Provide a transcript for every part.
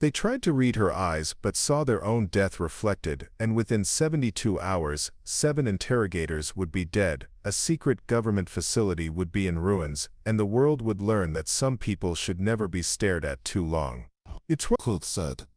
They tried to read her eyes but saw their own death reflected, and within 72 hours, 7 interrogators would be dead, a secret government facility would be in ruins, and the world would learn that some people should never be stared at too long. It's what Quoth said.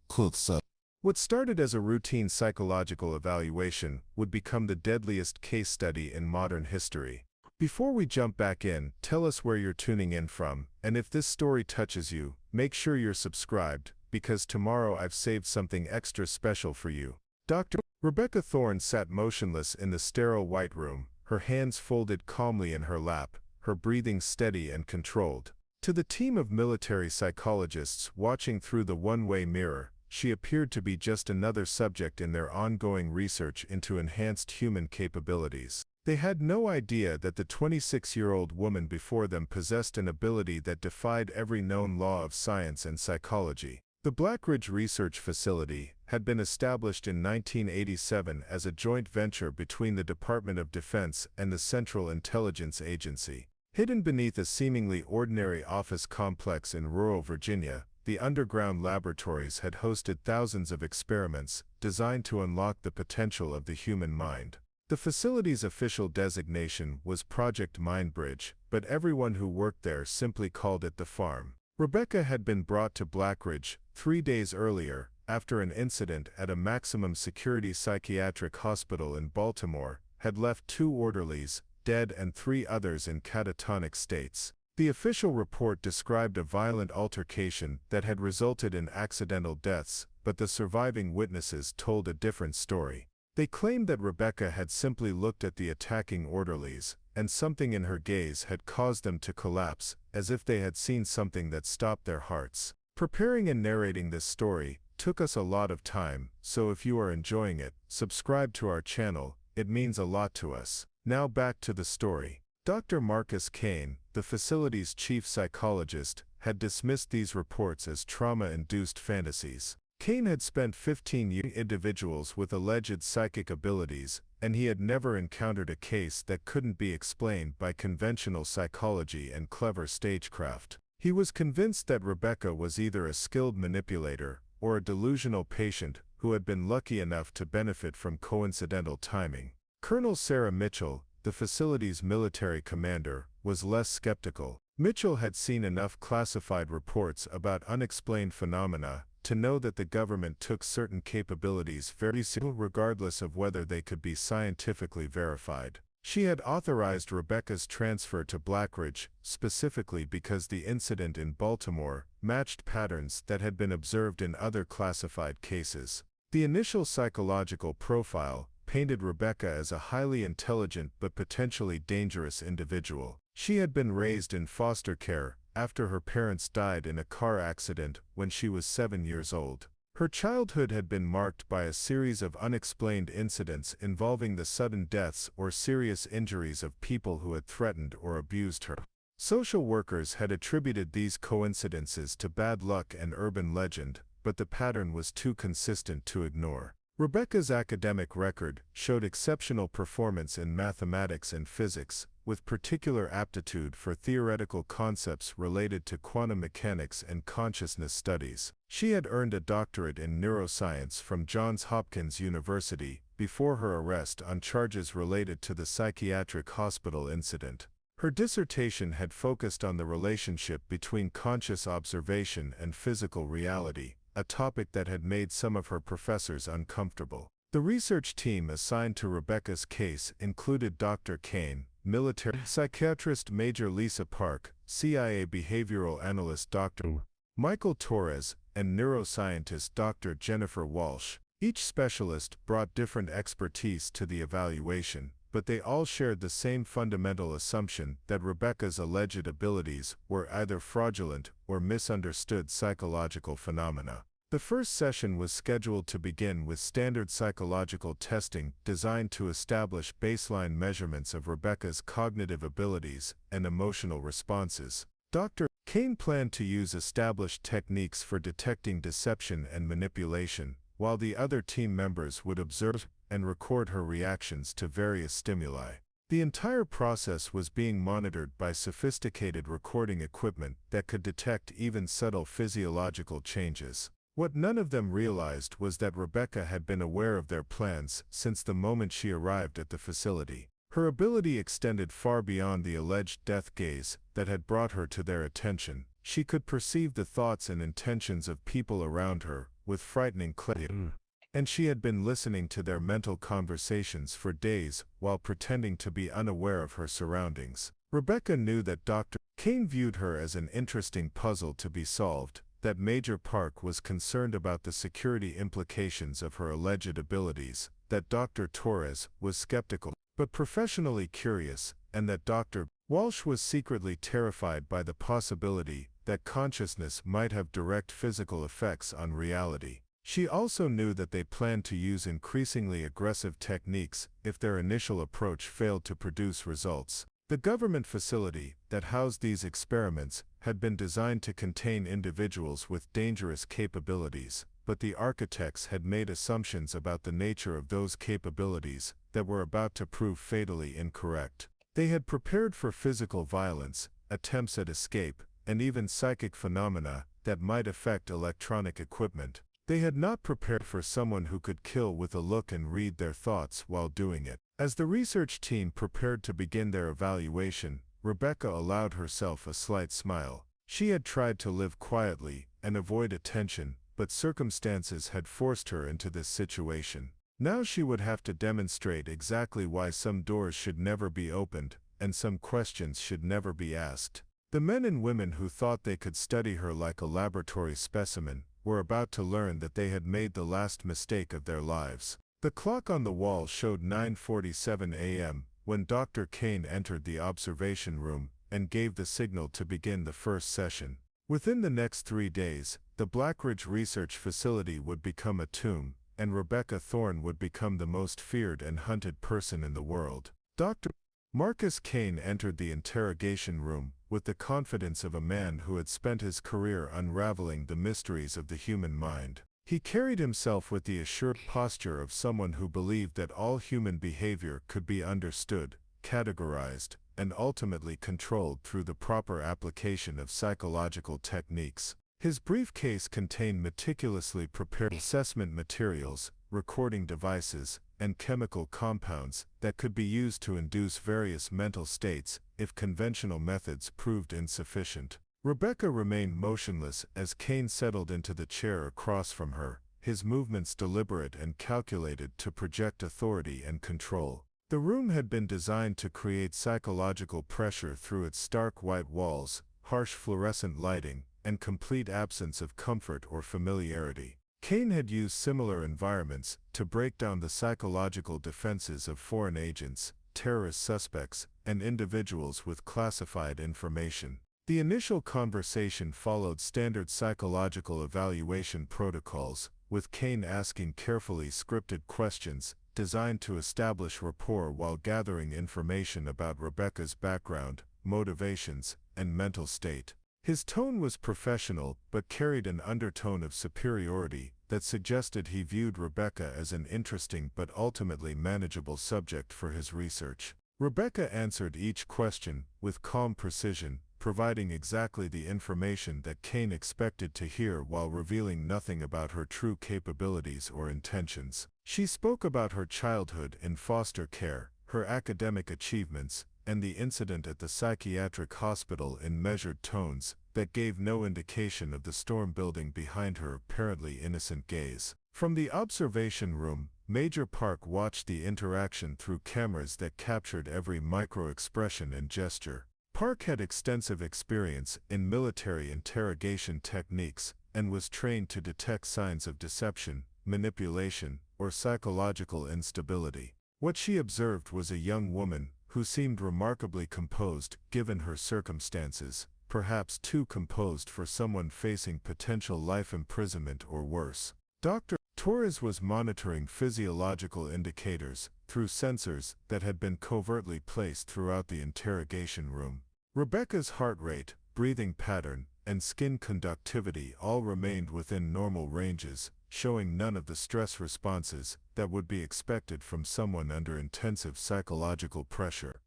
What started as a routine psychological evaluation would become the deadliest case study in modern history. Before we jump back in, tell us where you're tuning in from, and if this story touches you, make sure you're subscribed, because tomorrow I've saved something extra special for you. Dr. Rebecca Thorne sat motionless in the sterile white room, her hands folded calmly in her lap, her breathing steady and controlled. To the team of military psychologists watching through the one-way mirror, she appeared to be just another subject in their ongoing research into enhanced human capabilities. They had no idea that the 26-year-old woman before them possessed an ability that defied every known law of science and psychology. The Blackridge Research Facility had been established in 1987 as a joint venture between the Department of Defense and the Central Intelligence Agency. Hidden beneath a seemingly ordinary office complex in rural Virginia, the underground laboratories had hosted thousands of experiments designed to unlock the potential of the human mind. The facility's official designation was Project Mindbridge, but everyone who worked there simply called it the farm. Rebecca had been brought to Blackridge 3 days earlier, after an incident at a maximum security psychiatric hospital in Baltimore had left 2 orderlies dead and 3 others in catatonic states. The official report described a violent altercation that had resulted in accidental deaths, but the surviving witnesses told a different story. They claimed that Rebecca had simply looked at the attacking orderlies, and something in her gaze had caused them to collapse, as if they had seen something that stopped their hearts. Preparing and narrating this story took us a lot of time, so if you are enjoying it, subscribe to our channel, it means a lot to us. Now back to the story. Dr. Marcus Kane, the facility's chief psychologist, had dismissed these reports as trauma-induced fantasies. Kane had spent 15 years with individuals with alleged psychic abilities, and he had never encountered a case that couldn't be explained by conventional psychology and clever stagecraft. He was convinced that Rebecca was either a skilled manipulator or a delusional patient who had been lucky enough to benefit from coincidental timing. Colonel Sarah Mitchell, the facility's military commander, was less skeptical. Mitchell had seen enough classified reports about unexplained phenomena to know that the government took certain capabilities very seriously regardless of whether they could be scientifically verified. She had authorized Rebecca's transfer to Blackridge specifically because the incident in Baltimore matched patterns that had been observed in other classified cases. The initial psychological profile painted Rebecca as a highly intelligent but potentially dangerous individual. She had been raised in foster care after her parents died in a car accident when she was 7 years old. Her childhood had been marked by a series of unexplained incidents involving the sudden deaths or serious injuries of people who had threatened or abused her. Social workers had attributed these coincidences to bad luck and urban legend, but the pattern was too consistent to ignore. Rebecca's academic record showed exceptional performance in mathematics and physics, with particular aptitude for theoretical concepts related to quantum mechanics and consciousness studies. She had earned a doctorate in neuroscience from Johns Hopkins University before her arrest on charges related to the psychiatric hospital incident. Her dissertation had focused on the relationship between conscious observation and physical reality, a topic that had made some of her professors uncomfortable. The research team assigned to Rebecca's case included Dr. Kane, military psychiatrist Major Lisa Park, CIA behavioral analyst Dr. Michael Torres, and neuroscientist Dr. Jennifer Walsh. Each specialist brought different expertise to the evaluation, but they all shared the same fundamental assumption that Rebecca's alleged abilities were either fraudulent or misunderstood psychological phenomena. The first session was scheduled to begin with standard psychological testing designed to establish baseline measurements of Rebecca's cognitive abilities and emotional responses. Dr. Kane planned to use established techniques for detecting deception and manipulation, while the other team members would observe and record her reactions to various stimuli. The entire process was being monitored by sophisticated recording equipment that could detect even subtle physiological changes. What none of them realized was that Rebecca had been aware of their plans since the moment she arrived at the facility. Her ability extended far beyond the alleged death gaze that had brought her to their attention. She could perceive the thoughts and intentions of people around her with frightening clarity, and she had been listening to their mental conversations for days while pretending to be unaware of her surroundings. Rebecca knew that Dr. Kane viewed her as an interesting puzzle to be solved, that Major Park was concerned about the security implications of her alleged abilities, that Dr. Torres was skeptical but professionally curious, and that Dr. Walsh was secretly terrified by the possibility that consciousness might have direct physical effects on reality. She also knew that they planned to use increasingly aggressive techniques if their initial approach failed to produce results. The government facility that housed these experiments had been designed to contain individuals with dangerous capabilities, but the architects had made assumptions about the nature of those capabilities that were about to prove fatally incorrect. They had prepared for physical violence, attempts at escape, and even psychic phenomena that might affect electronic equipment. They had not prepared for someone who could kill with a look and read their thoughts while doing it. As the research team prepared to begin their evaluation, Rebecca allowed herself a slight smile. She had tried to live quietly and avoid attention, but circumstances had forced her into this situation. Now she would have to demonstrate exactly why some doors should never be opened and some questions should never be asked. The men and women who thought they could study her like a laboratory specimen were about to learn that they had made the last mistake of their lives. The clock on the wall showed 9:47 a.m. when Dr. Kane entered the observation room and gave the signal to begin the first session. Within the next 3 days, the Blackridge Research Facility would become a tomb, and Rebecca Thorne would become the most feared and hunted person in the world. Dr. Marcus Kane entered the interrogation room with the confidence of a man who had spent his career unraveling the mysteries of the human mind. He carried himself with the assured posture of someone who believed that all human behavior could be understood, categorized, and ultimately controlled through the proper application of psychological techniques. His briefcase contained meticulously prepared assessment materials, recording devices, and chemical compounds that could be used to induce various mental states if conventional methods proved insufficient. Rebecca remained motionless as Kane settled into the chair across from her, his movements deliberate and calculated to project authority and control. The room had been designed to create psychological pressure through its stark white walls, harsh fluorescent lighting, and complete absence of comfort or familiarity. Kane had used similar environments to break down the psychological defenses of foreign agents, terrorist suspects, and individuals with classified information. The initial conversation followed standard psychological evaluation protocols, with Kane asking carefully scripted questions designed to establish rapport while gathering information about Rebecca's background, motivations, and mental state. His tone was professional but carried an undertone of superiority that suggested he viewed Rebecca as an interesting but ultimately manageable subject for his research. Rebecca answered each question with calm precision, providing exactly the information that Kane expected to hear while revealing nothing about her true capabilities or intentions. She spoke about her childhood in foster care, her academic achievements, and the incident at the psychiatric hospital in measured tones that gave no indication of the storm building behind her apparently innocent gaze. From the observation room, Major Park watched the interaction through cameras that captured every micro-expression and gesture. Park had extensive experience in military interrogation techniques and was trained to detect signs of deception, manipulation, or psychological instability. What she observed was a young woman who seemed remarkably composed given her circumstances, perhaps too composed for someone facing potential life imprisonment or worse. Dr. Torres was monitoring physiological indicators through sensors that had been covertly placed throughout the interrogation room. Rebecca's heart rate, breathing pattern, and skin conductivity all remained within normal ranges, showing none of the stress responses that would be expected from someone under intensive psychological pressure.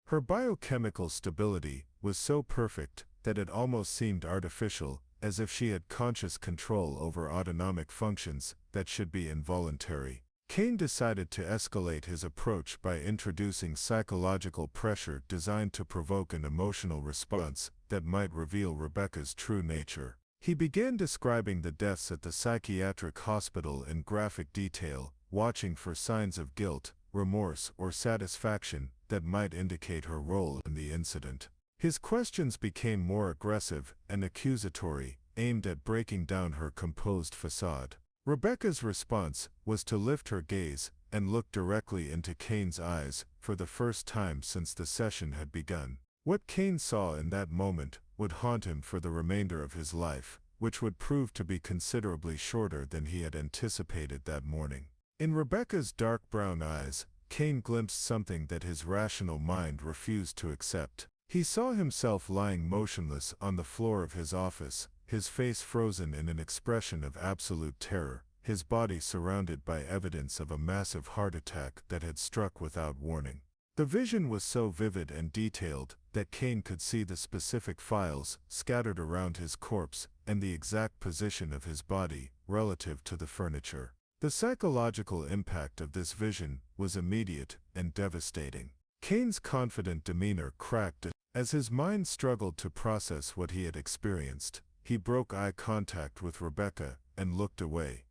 Her biochemical stability was so perfect that it almost seemed artificial, as if she had conscious control over autonomic functions that should be involuntary. Kane decided to escalate his approach by introducing psychological pressure designed to provoke an emotional response that might reveal Rebecca's true nature. He began describing the deaths at the psychiatric hospital in graphic detail, watching for signs of guilt, remorse, or satisfaction that might indicate her role in the incident. His questions became more aggressive and accusatory, aimed at breaking down her composed facade. Rebecca's response was to lift her gaze and look directly into Kane's eyes for the first time since the session had begun. What Kane saw in that moment would haunt him for the remainder of his life, which would prove to be considerably shorter than he had anticipated that morning. In Rebecca's dark brown eyes, Kane glimpsed something that his rational mind refused to accept. He saw himself lying motionless on the floor of his office, his face frozen in an expression of absolute terror, his body surrounded by evidence of a massive heart attack that had struck without warning. The vision was so vivid and detailed that Kane could see the specific files scattered around his corpse and the exact position of his body relative to the furniture. The psychological impact of this vision was immediate and devastating. Kane's confident demeanor cracked as his mind struggled to process what he had experienced. He broke eye contact with Rebecca and looked away,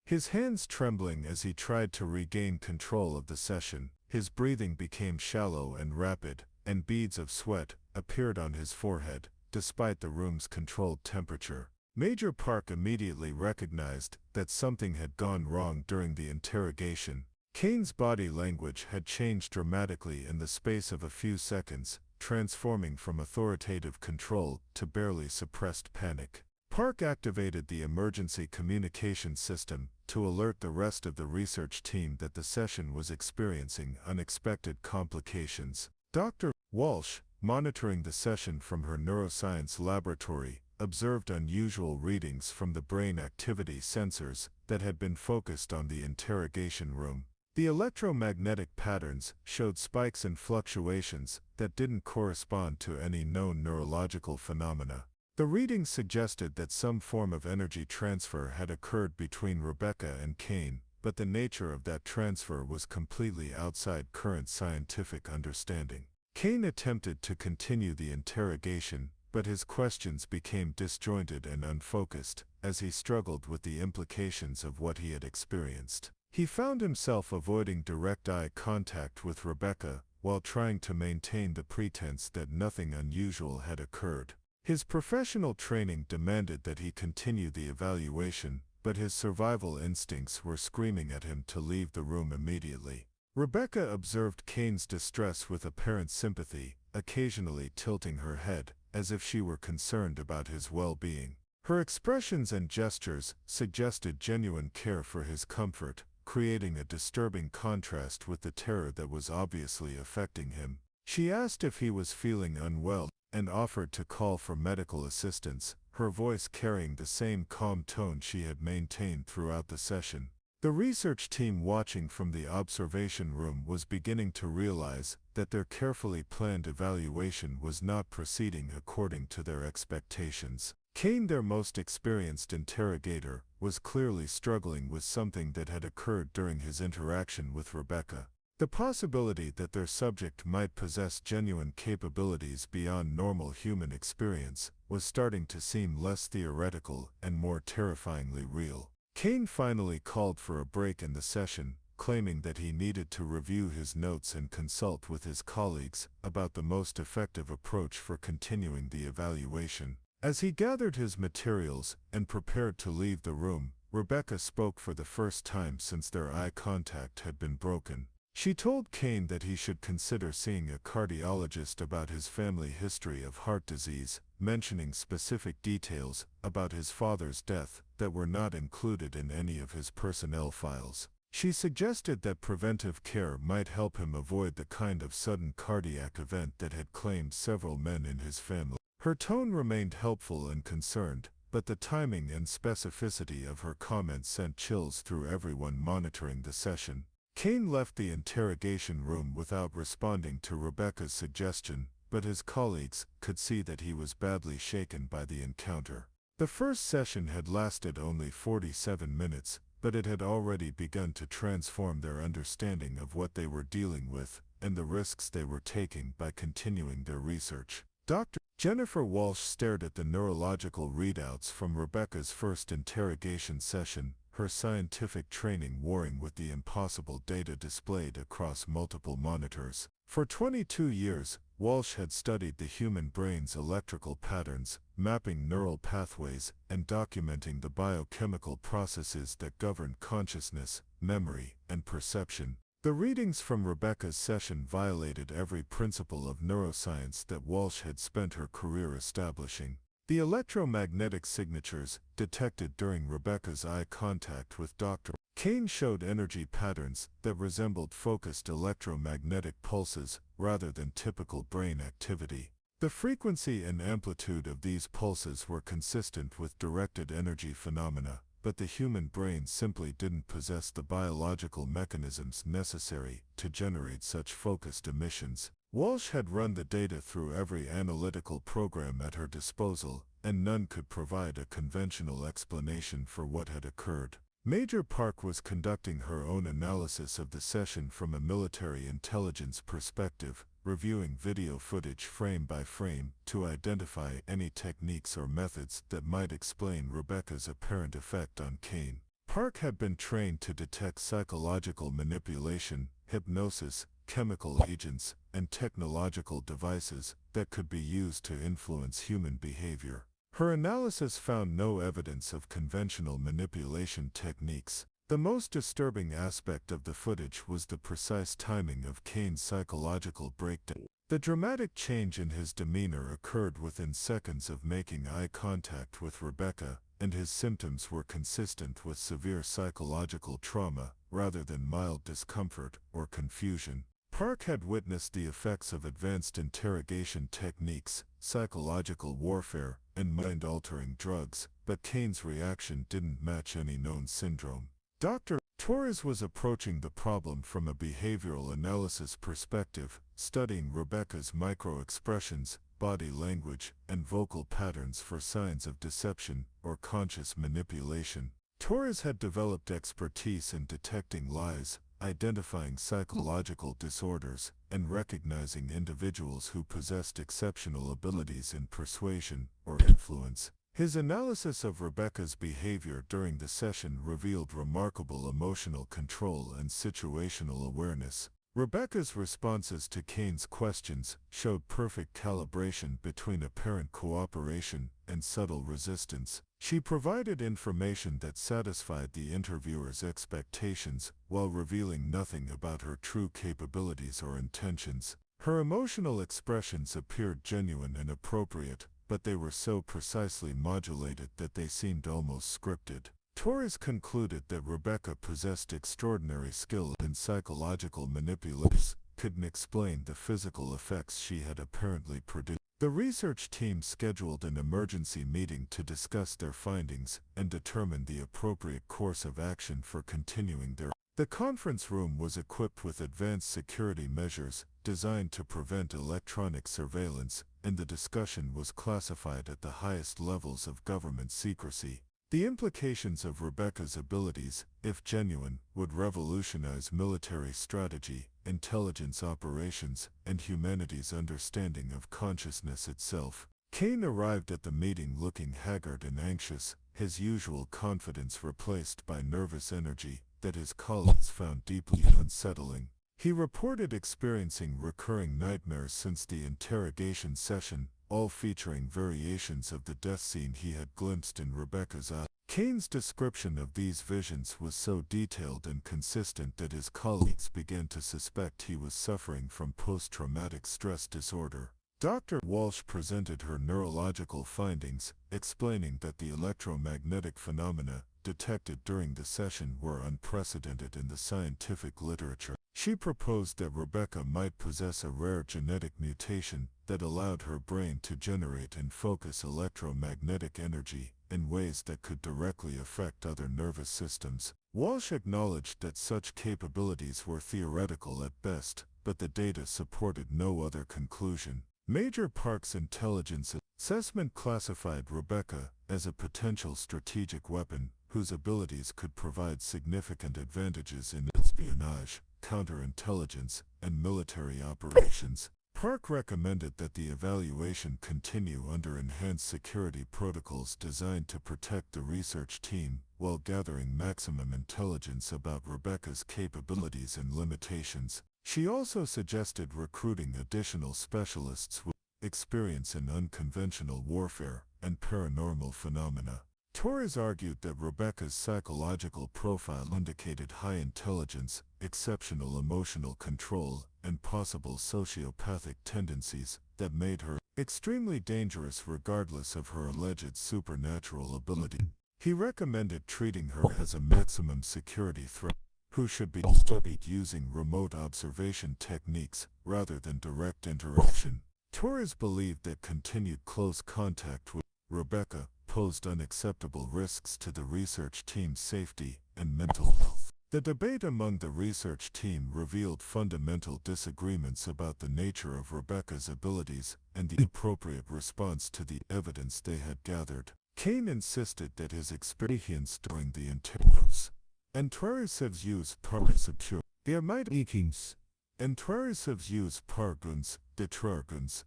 his hands trembling as he tried to regain control of the session. His breathing became shallow and rapid, and beads of sweat appeared on his forehead, despite the room's controlled temperature. Major Park immediately recognized that something had gone wrong during the interrogation. Kane's body language had changed dramatically in the space of a few seconds, transforming from authoritative control to barely suppressed panic. Park activated the emergency communication system to alert the rest of the research team that the session was experiencing unexpected complications. Dr. Walsh, monitoring the session from her neuroscience laboratory, observed unusual readings from the brain activity sensors that had been focused on the interrogation room. The electromagnetic patterns showed spikes and fluctuations that didn't correspond to any known neurological phenomena. The readings suggested that some form of energy transfer had occurred between Rebecca and Kane, but the nature of that transfer was completely outside current scientific understanding. Kane attempted to continue the interrogation, but his questions became disjointed and unfocused as he struggled with the implications of what he had experienced. He found himself avoiding direct eye contact with Rebecca while trying to maintain the pretense that nothing unusual had occurred. His professional training demanded that he continue the evaluation, but his survival instincts were screaming at him to leave the room immediately. Rebecca observed Kane's distress with apparent sympathy, occasionally tilting her head, as if she were concerned about his well-being. Her expressions and gestures suggested genuine care for his comfort, creating a disturbing contrast with the terror that was obviously affecting him. She asked if he was feeling unwell and offered to call for medical assistance, her voice carrying the same calm tone she had maintained throughout the session. The research team watching from the observation room was beginning to realize that their carefully planned evaluation was not proceeding according to their expectations. Kane, their most experienced interrogator, was clearly struggling with something that had occurred during his interaction with Rebecca. The possibility that their subject might possess genuine capabilities beyond normal human experience was starting to seem less theoretical and more terrifyingly real. Kane finally called for a break in the session, claiming that he needed to review his notes and consult with his colleagues about the most effective approach for continuing the evaluation. As he gathered his materials and prepared to leave the room, Rebecca spoke for the first time since their eye contact had been broken. She told Kane that he should consider seeing a cardiologist about his family history of heart disease, mentioning specific details about his father's death that were not included in any of his personnel files. She suggested that preventive care might help him avoid the kind of sudden cardiac event that had claimed several men in his family. Her tone remained helpful and concerned, but the timing and specificity of her comments sent chills through everyone monitoring the session. Kane left the interrogation room without responding to Rebecca's suggestion, but his colleagues could see that he was badly shaken by the encounter. The first session had lasted only 47 minutes, but it had already begun to transform their understanding of what they were dealing with and the risks they were taking by continuing their research. Dr. Jennifer Walsh stared at the neurological readouts from Rebecca's first interrogation session, her scientific training warring with the impossible data displayed across multiple monitors. For 22 years, Walsh had studied the human brain's electrical patterns, mapping neural pathways, and documenting the biochemical processes that govern consciousness, memory, and perception. The readings from Rebecca's session violated every principle of neuroscience that Walsh had spent her career establishing. The electromagnetic signatures, detected during Rebecca's eye contact with Dr. Kane, showed energy patterns that resembled focused electromagnetic pulses rather than typical brain activity. The frequency and amplitude of these pulses were consistent with directed energy phenomena, but the human brain simply didn't possess the biological mechanisms necessary to generate such focused emissions. Walsh had run the data through every analytical program at her disposal, and none could provide a conventional explanation for what had occurred. Major Park was conducting her own analysis of the session from a military intelligence perspective, reviewing video footage frame by frame to identify any techniques or methods that might explain Rebecca's apparent effect on Kane. Park had been trained to detect psychological manipulation, hypnosis, chemical agents, and technological devices that could be used to influence human behavior. Her analysis found no evidence of conventional manipulation techniques. The most disturbing aspect of the footage was the precise timing of Kane's psychological breakdown. The dramatic change in his demeanor occurred within seconds of making eye contact with Rebecca, and his symptoms were consistent with severe psychological trauma rather than mild discomfort or confusion. Park had witnessed the effects of advanced interrogation techniques, psychological warfare, and mind-altering drugs, but Kane's reaction didn't match any known syndrome. Dr. Torres was approaching the problem from a behavioral analysis perspective, studying Rebecca's micro-expressions, body language, and vocal patterns for signs of deception or conscious manipulation. Torres had developed expertise in detecting lies, identifying psychological disorders, and recognizing individuals who possessed exceptional abilities in persuasion or influence. His analysis of Rebecca's behavior during the session revealed remarkable emotional control and situational awareness. Rebecca's responses to Kane's questions showed perfect calibration between apparent cooperation and subtle resistance. She provided information that satisfied the interviewer's expectations while revealing nothing about her true capabilities or intentions. Her emotional expressions appeared genuine and appropriate, but they were so precisely modulated that they seemed almost scripted. Torres concluded that Rebecca possessed extraordinary skill in psychological manipulation, couldn't explain the physical effects she had apparently produced. The research team scheduled an emergency meeting to discuss their findings and determine the appropriate course of action for continuing their. The conference room was equipped with advanced security measures designed to prevent electronic surveillance, and the discussion was classified at the highest levels of government secrecy. The implications of Rebecca's abilities, if genuine, would revolutionize military strategy, intelligence operations, and humanity's understanding of consciousness itself. Kane arrived at the meeting looking haggard and anxious, his usual confidence replaced by nervous energy that his colleagues found deeply unsettling. He reported experiencing recurring nightmares since the interrogation session, all featuring variations of the death scene he had glimpsed in Rebecca's eye. Kane's description of these visions was so detailed and consistent that his colleagues began to suspect he was suffering from post-traumatic stress disorder. Dr. Walsh presented her neurological findings, explaining that the electromagnetic phenomena detected during the session were unprecedented in the scientific literature. She proposed that Rebecca might possess a rare genetic mutation that allowed her brain to generate and focus electromagnetic energy in ways that could directly affect other nervous systems. Walsh acknowledged that such capabilities were theoretical at best, but the data supported no other conclusion. Major Park's intelligence assessment classified Rebecca as a potential strategic weapon whose abilities could provide significant advantages in espionage, counterintelligence, and military operations. Park recommended that the evaluation continue under enhanced security protocols designed to protect the research team while gathering maximum intelligence about Rebecca's capabilities and limitations. She also suggested recruiting additional specialists with experience in unconventional warfare and paranormal phenomena. Torres argued that Rebecca's psychological profile indicated high intelligence, exceptional emotional control, and possible sociopathic tendencies that made her extremely dangerous regardless of her alleged supernatural ability. He recommended treating her as a maximum security threat who should be studied using remote observation techniques rather than direct interaction. Torres believed that continued close contact with Rebecca posed unacceptable risks to the research team's safety and mental health. The debate among the research team revealed fundamental disagreements about the nature of Rebecca's abilities and the appropriate response to the evidence they had gathered. Kane insisted that his experience during the interrogations and Torres's use secure there might ekings and Torres's use parguns, betrarguns,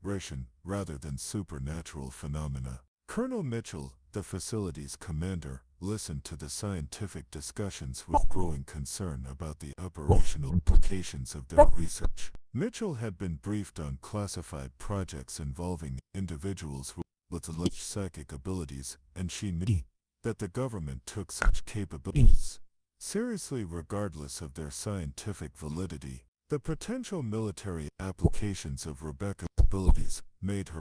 ration, rather than supernatural phenomena. Colonel Mitchell, the facility's commander, listened to the scientific discussions with growing concern about the operational implications of their research. Mitchell had been briefed on classified projects involving individuals with alleged psychic abilities, and she knew that the government took such capabilities seriously regardless of their scientific validity. The potential military applications of Rebecca's abilities made her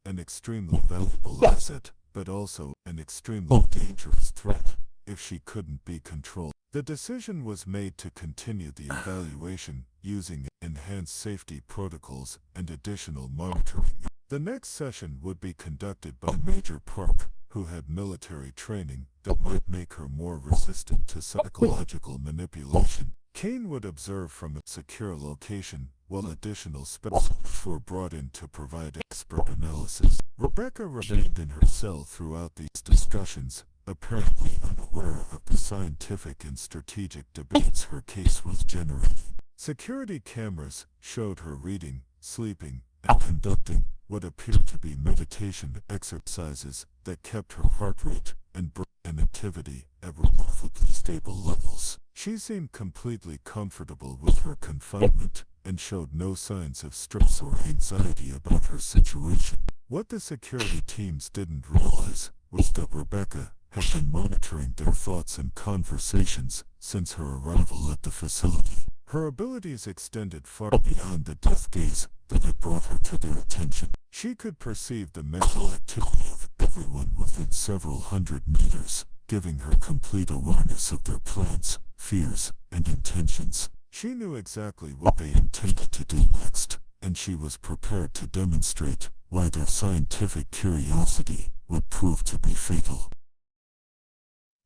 an extremely valuable asset, but also an extremely dangerous threat if she couldn't be controlled. The decision was made to continue the evaluation using enhanced safety protocols and additional monitoring. The next session would be conducted by Major Park, who had military training that might make her more resistant to psychological manipulation. Kane would observe from a secure location, while additional specialists were brought in to provide expert analysis. Rebecca remained in her cell throughout these discussions, apparently unaware of the scientific and strategic debates her case was generating. Security cameras showed her reading, sleeping, and conducting what appeared to be meditation exercises that kept her heart rate and brain activity at remarkably stable levels. She seemed completely comfortable with her confinement and showed no signs of stress or anxiety about her situation. What the security teams didn't realize was that Rebecca had been monitoring their thoughts and conversations since her arrival at the facility. Her abilities extended far beyond the death gaze that had brought her to their attention. She could perceive the mental activity of everyone within several hundred meters, giving her complete awareness of their plans, fears, and intentions. She knew exactly what they intended to do next, and she was prepared to demonstrate why their scientific curiosity would prove to be fatal.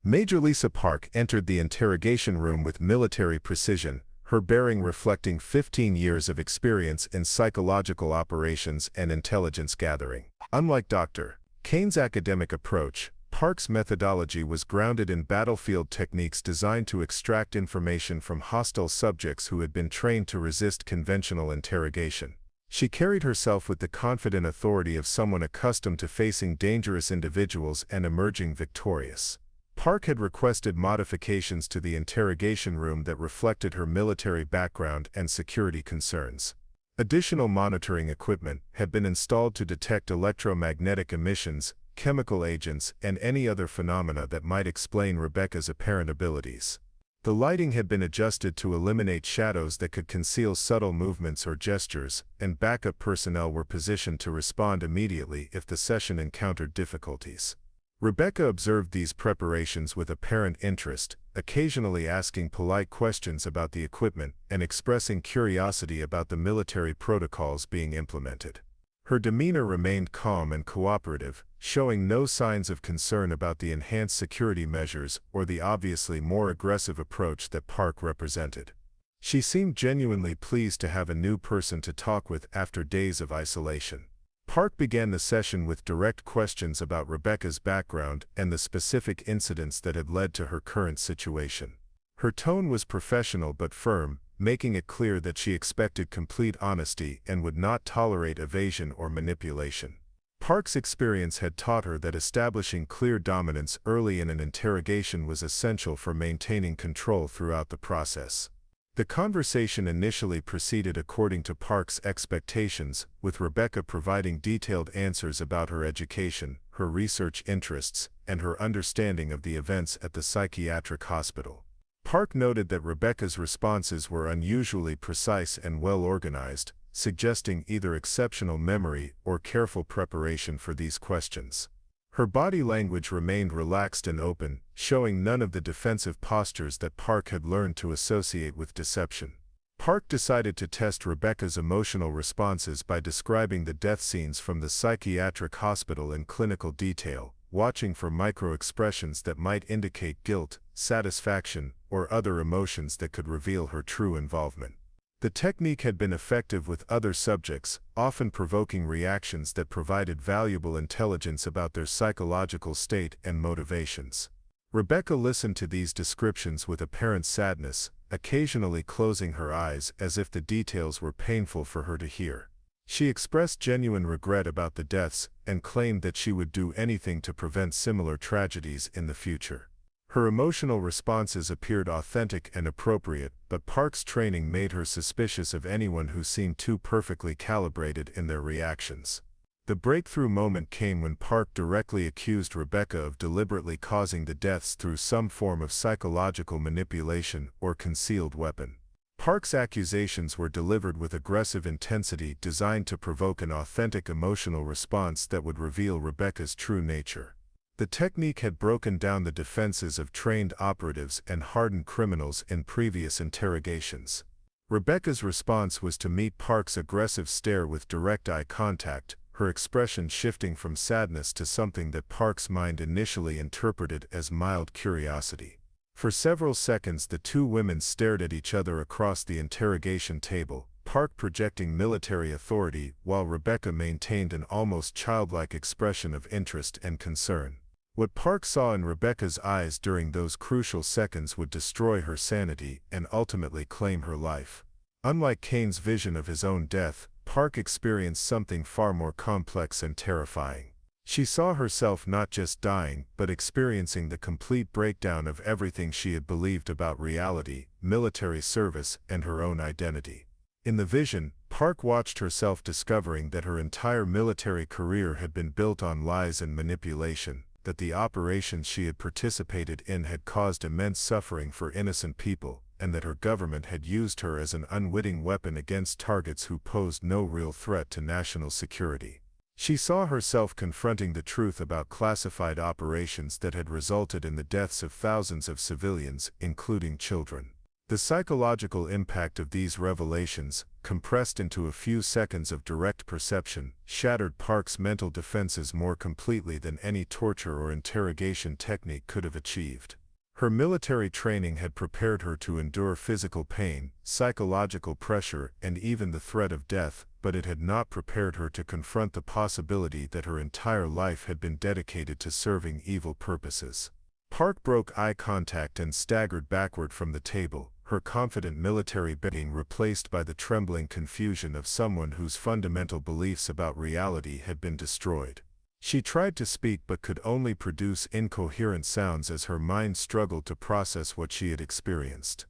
Major Lisa Park entered the interrogation room with military precision, her bearing reflecting 15 years of experience in psychological operations and intelligence gathering. Unlike Dr. Kane's academic approach, Park's methodology was grounded in battlefield techniques designed to extract information from hostile subjects who had been trained to resist conventional interrogation. She carried herself with the confident authority of someone accustomed to facing dangerous individuals and emerging victorious. Park had requested modifications to the interrogation room that reflected her military background and security concerns. Additional monitoring equipment had been installed to detect electromagnetic emissions, chemical agents, and any other phenomena that might explain Rebecca's apparent abilities. The lighting had been adjusted to eliminate shadows that could conceal subtle movements or gestures, and backup personnel were positioned to respond immediately if the session encountered difficulties. Rebecca observed these preparations with apparent interest, occasionally asking polite questions about the equipment and expressing curiosity about the military protocols being implemented. Her demeanor remained calm and cooperative, showing no signs of concern about the enhanced security measures or the obviously more aggressive approach that Park represented. She seemed genuinely pleased to have a new person to talk with after days of isolation. Park began the session with direct questions about Rebecca's background and the specific incidents that had led to her current situation. Her tone was professional but firm, making it clear that she expected complete honesty and would not tolerate evasion or manipulation. Park's experience had taught her that establishing clear dominance early in an interrogation was essential for maintaining control throughout the process. The conversation initially proceeded according to Park's expectations, with Rebecca providing detailed answers about her education, her research interests, and her understanding of the events at the psychiatric hospital. Park noted that Rebecca's responses were unusually precise and well organized, suggesting either exceptional memory or careful preparation for these questions. Her body language remained relaxed and open, showing none of the defensive postures that Park had learned to associate with deception. Park decided to test Rebecca's emotional responses by describing the death scenes from the psychiatric hospital in clinical detail, watching for micro-expressions that might indicate guilt, satisfaction, or other emotions that could reveal her true involvement. The technique had been effective with other subjects, often provoking reactions that provided valuable intelligence about their psychological state and motivations. Rebecca listened to these descriptions with apparent sadness, occasionally closing her eyes as if the details were painful for her to hear. She expressed genuine regret about the deaths and claimed that she would do anything to prevent similar tragedies in the future. Her emotional responses appeared authentic and appropriate, but Park's training made her suspicious of anyone who seemed too perfectly calibrated in their reactions. The breakthrough moment came when Park directly accused Rebecca of deliberately causing the deaths through some form of psychological manipulation or concealed weapon. Park's accusations were delivered with aggressive intensity designed to provoke an authentic emotional response that would reveal Rebecca's true nature. The technique had broken down the defenses of trained operatives and hardened criminals in previous interrogations. Rebecca's response was to meet Park's aggressive stare with direct eye contact, her expression shifting from sadness to something that Park's mind initially interpreted as mild curiosity. For several seconds the two women stared at each other across the interrogation table, Park projecting military authority while Rebecca maintained an almost childlike expression of interest and concern. What Park saw in Rebecca's eyes during those crucial seconds would destroy her sanity and ultimately claim her life. Unlike Kane's vision of his own death, Park experienced something far more complex and terrifying. She saw herself not just dying, but experiencing the complete breakdown of everything she had believed about reality, military service, and her own identity. In the vision, Park watched herself discovering that her entire military career had been built on lies and manipulation, that the operations she had participated in had caused immense suffering for innocent people, and that her government had used her as an unwitting weapon against targets who posed no real threat to national security. She saw herself confronting the truth about classified operations that had resulted in the deaths of thousands of civilians, including children. The psychological impact of these revelations, compressed into a few seconds of direct perception, shattered Park's mental defenses more completely than any torture or interrogation technique could have achieved. Her military training had prepared her to endure physical pain, psychological pressure, and even the threat of death, but it had not prepared her to confront the possibility that her entire life had been dedicated to serving evil purposes. Park broke eye contact and staggered backward from the table, her confident military being replaced by the trembling confusion of someone whose fundamental beliefs about reality had been destroyed. She tried to speak but could only produce incoherent sounds as her mind struggled to process what she had experienced.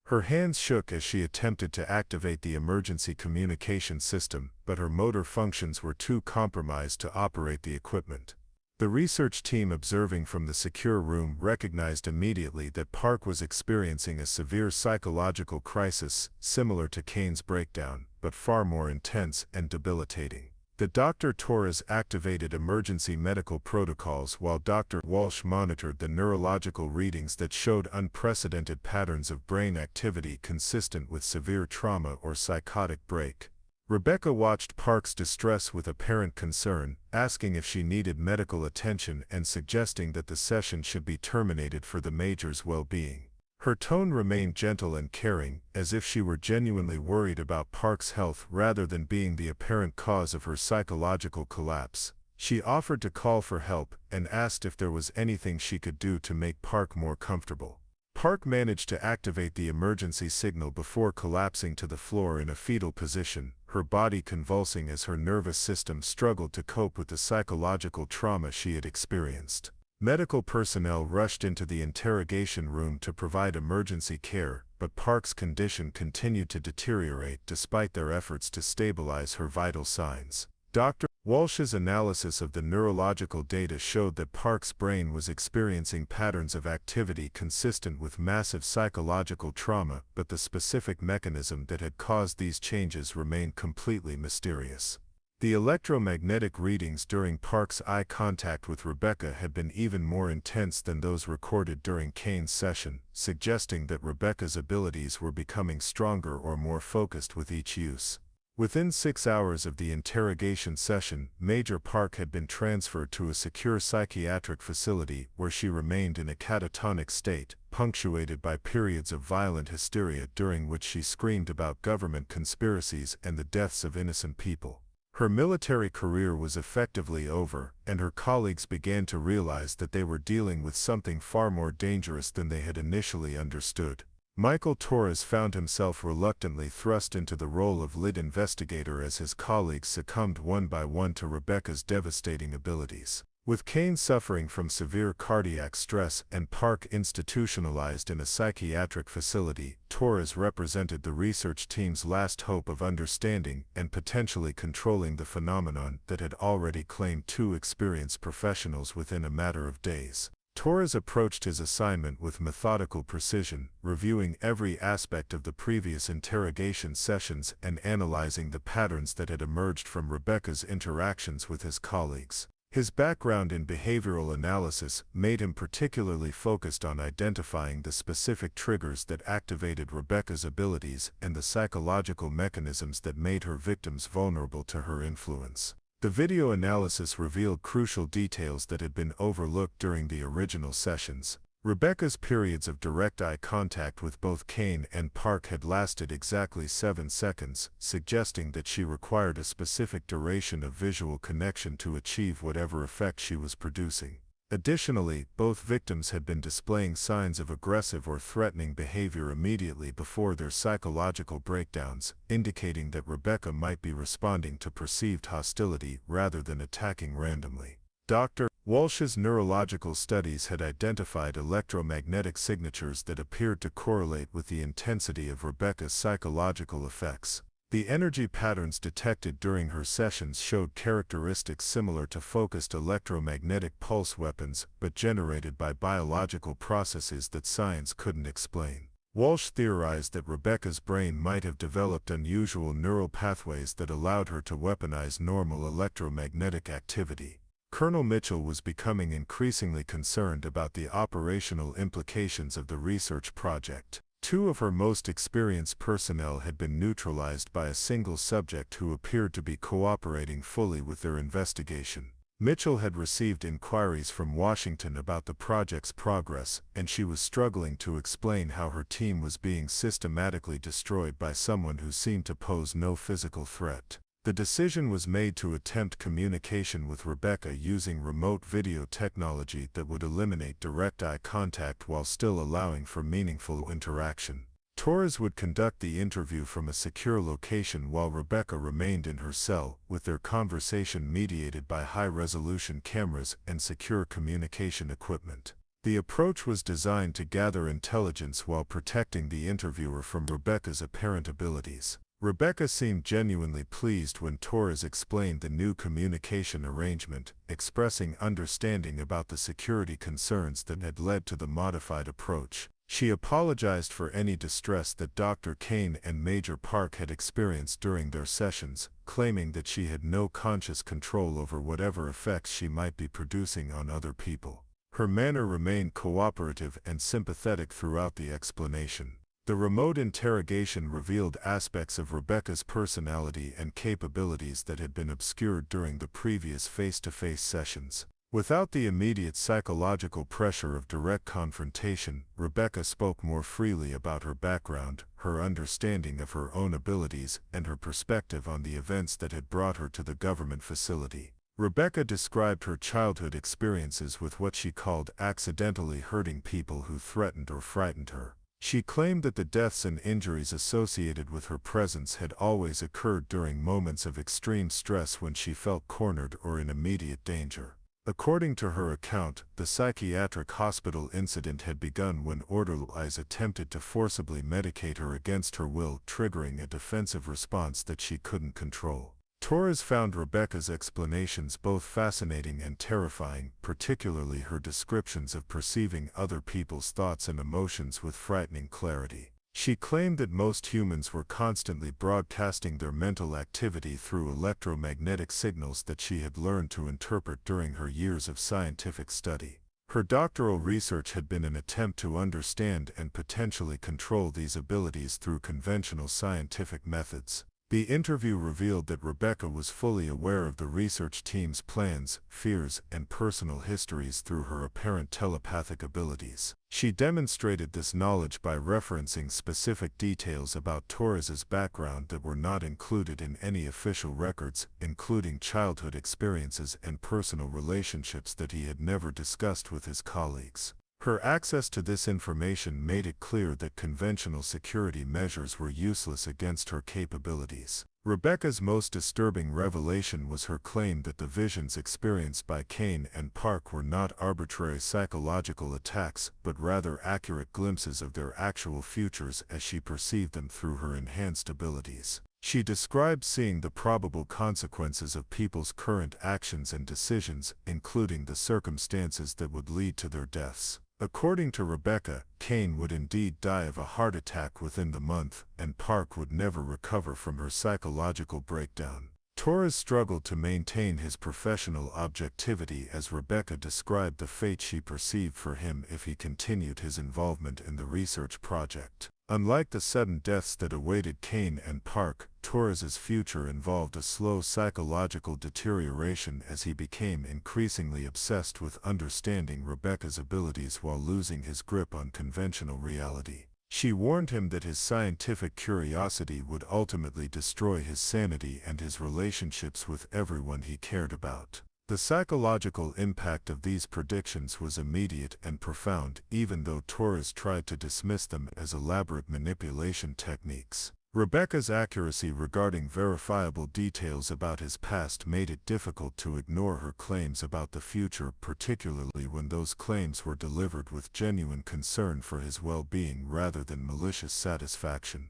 Her hands shook as she attempted to activate the emergency communication system, but her motor functions were too compromised to operate the equipment. The research team observing from the secure room recognized immediately that Park was experiencing a severe psychological crisis, similar to Kane's breakdown, but far more intense and debilitating. The Dr. Torres activated emergency medical protocols while Dr. Walsh monitored the neurological readings that showed unprecedented patterns of brain activity consistent with severe trauma or psychotic break. Rebecca watched Park's distress with apparent concern, asking if she needed medical attention and suggesting that the session should be terminated for the major's well-being. Her tone remained gentle and caring, as if she were genuinely worried about Park's health rather than being the apparent cause of her psychological collapse. She offered to call for help and asked if there was anything she could do to make Park more comfortable. Park managed to activate the emergency signal before collapsing to the floor in a fetal position, her body convulsing as her nervous system struggled to cope with the psychological trauma she had experienced. Medical personnel rushed into the interrogation room to provide emergency care, but Park's condition continued to deteriorate despite their efforts to stabilize her vital signs. Dr. Walsh's analysis of the neurological data showed that Park's brain was experiencing patterns of activity consistent with massive psychological trauma, but the specific mechanism that had caused these changes remained completely mysterious. The electromagnetic readings during Park's eye contact with Rebecca had been even more intense than those recorded during Kane's session, suggesting that Rebecca's abilities were becoming stronger or more focused with each use. Within 6 hours of the interrogation session, Major Park had been transferred to a secure psychiatric facility where she remained in a catatonic state, punctuated by periods of violent hysteria during which she screamed about government conspiracies and the deaths of innocent people. Her military career was effectively over, and her colleagues began to realize that they were dealing with something far more dangerous than they had initially understood. Michael Torres found himself reluctantly thrust into the role of lead investigator as his colleagues succumbed one by one to Rebecca's devastating abilities. With Kane suffering from severe cardiac stress and Park institutionalized in a psychiatric facility, Torres represented the research team's last hope of understanding and potentially controlling the phenomenon that had already claimed 2 experienced professionals within a matter of days. Torres approached his assignment with methodical precision, reviewing every aspect of the previous interrogation sessions and analyzing the patterns that had emerged from Rebecca's interactions with his colleagues. His background in behavioral analysis made him particularly focused on identifying the specific triggers that activated Rebecca's abilities and the psychological mechanisms that made her victims vulnerable to her influence. The video analysis revealed crucial details that had been overlooked during the original sessions. Rebecca's periods of direct eye contact with both Kane and Park had lasted exactly 7 seconds, suggesting that she required a specific duration of visual connection to achieve whatever effect she was producing. Additionally, both victims had been displaying signs of aggressive or threatening behavior immediately before their psychological breakdowns, indicating that Rebecca might be responding to perceived hostility rather than attacking randomly. Dr. Walsh's neurological studies had identified electromagnetic signatures that appeared to correlate with the intensity of Rebecca's psychological effects. The energy patterns detected during her sessions showed characteristics similar to focused electromagnetic pulse weapons, but generated by biological processes that science couldn't explain. Walsh theorized that Rebecca's brain might have developed unusual neural pathways that allowed her to weaponize normal electromagnetic activity. Colonel Mitchell was becoming increasingly concerned about the operational implications of the research project. 2 of her most experienced personnel had been neutralized by a single subject who appeared to be cooperating fully with their investigation. Mitchell had received inquiries from Washington about the project's progress, and she was struggling to explain how her team was being systematically destroyed by someone who seemed to pose no physical threat. The decision was made to attempt communication with Rebecca using remote video technology that would eliminate direct eye contact while still allowing for meaningful interaction. Torres would conduct the interview from a secure location while Rebecca remained in her cell, with their conversation mediated by high-resolution cameras and secure communication equipment. The approach was designed to gather intelligence while protecting the interviewer from Rebecca's apparent abilities. Rebecca seemed genuinely pleased when Torres explained the new communication arrangement, expressing understanding about the security concerns that had led to the modified approach. She apologized for any distress that Dr. Kane and Major Park had experienced during their sessions, claiming that she had no conscious control over whatever effects she might be producing on other people. Her manner remained cooperative and sympathetic throughout the explanation. The remote interrogation revealed aspects of Rebecca's personality and capabilities that had been obscured during the previous face-to-face sessions. Without the immediate psychological pressure of direct confrontation, Rebecca spoke more freely about her background, her understanding of her own abilities, and her perspective on the events that had brought her to the government facility. Rebecca described her childhood experiences with what she called accidentally hurting people who threatened or frightened her. She claimed that the deaths and injuries associated with her presence had always occurred during moments of extreme stress when she felt cornered or in immediate danger. According to her account, the psychiatric hospital incident had begun when orderlies attempted to forcibly medicate her against her will, triggering a defensive response that she couldn't control. Torres found Rebecca's explanations both fascinating and terrifying, particularly her descriptions of perceiving other people's thoughts and emotions with frightening clarity. She claimed that most humans were constantly broadcasting their mental activity through electromagnetic signals that she had learned to interpret during her years of scientific study. Her doctoral research had been an attempt to understand and potentially control these abilities through conventional scientific methods. The interview revealed that Rebecca was fully aware of the research team's plans, fears, and personal histories through her apparent telepathic abilities. She demonstrated this knowledge by referencing specific details about Torres's background that were not included in any official records, including childhood experiences and personal relationships that he had never discussed with his colleagues. Her access to this information made it clear that conventional security measures were useless against her capabilities. Rebecca's most disturbing revelation was her claim that the visions experienced by Kane and Park were not arbitrary psychological attacks, but rather accurate glimpses of their actual futures as she perceived them through her enhanced abilities. She described seeing the probable consequences of people's current actions and decisions, including the circumstances that would lead to their deaths. According to Rebecca, Kane would indeed die of a heart attack within the month, and Park would never recover from her psychological breakdown. Torres struggled to maintain his professional objectivity as Rebecca described the fate she perceived for him if he continued his involvement in the research project. Unlike the sudden deaths that awaited Kane and Park, Torres's future involved a slow psychological deterioration as he became increasingly obsessed with understanding Rebecca's abilities while losing his grip on conventional reality. She warned him that his scientific curiosity would ultimately destroy his sanity and his relationships with everyone he cared about. The psychological impact of these predictions was immediate and profound, even though Torres tried to dismiss them as elaborate manipulation techniques. Rebecca's accuracy regarding verifiable details about his past made it difficult to ignore her claims about the future, particularly when those claims were delivered with genuine concern for his well-being rather than malicious satisfaction.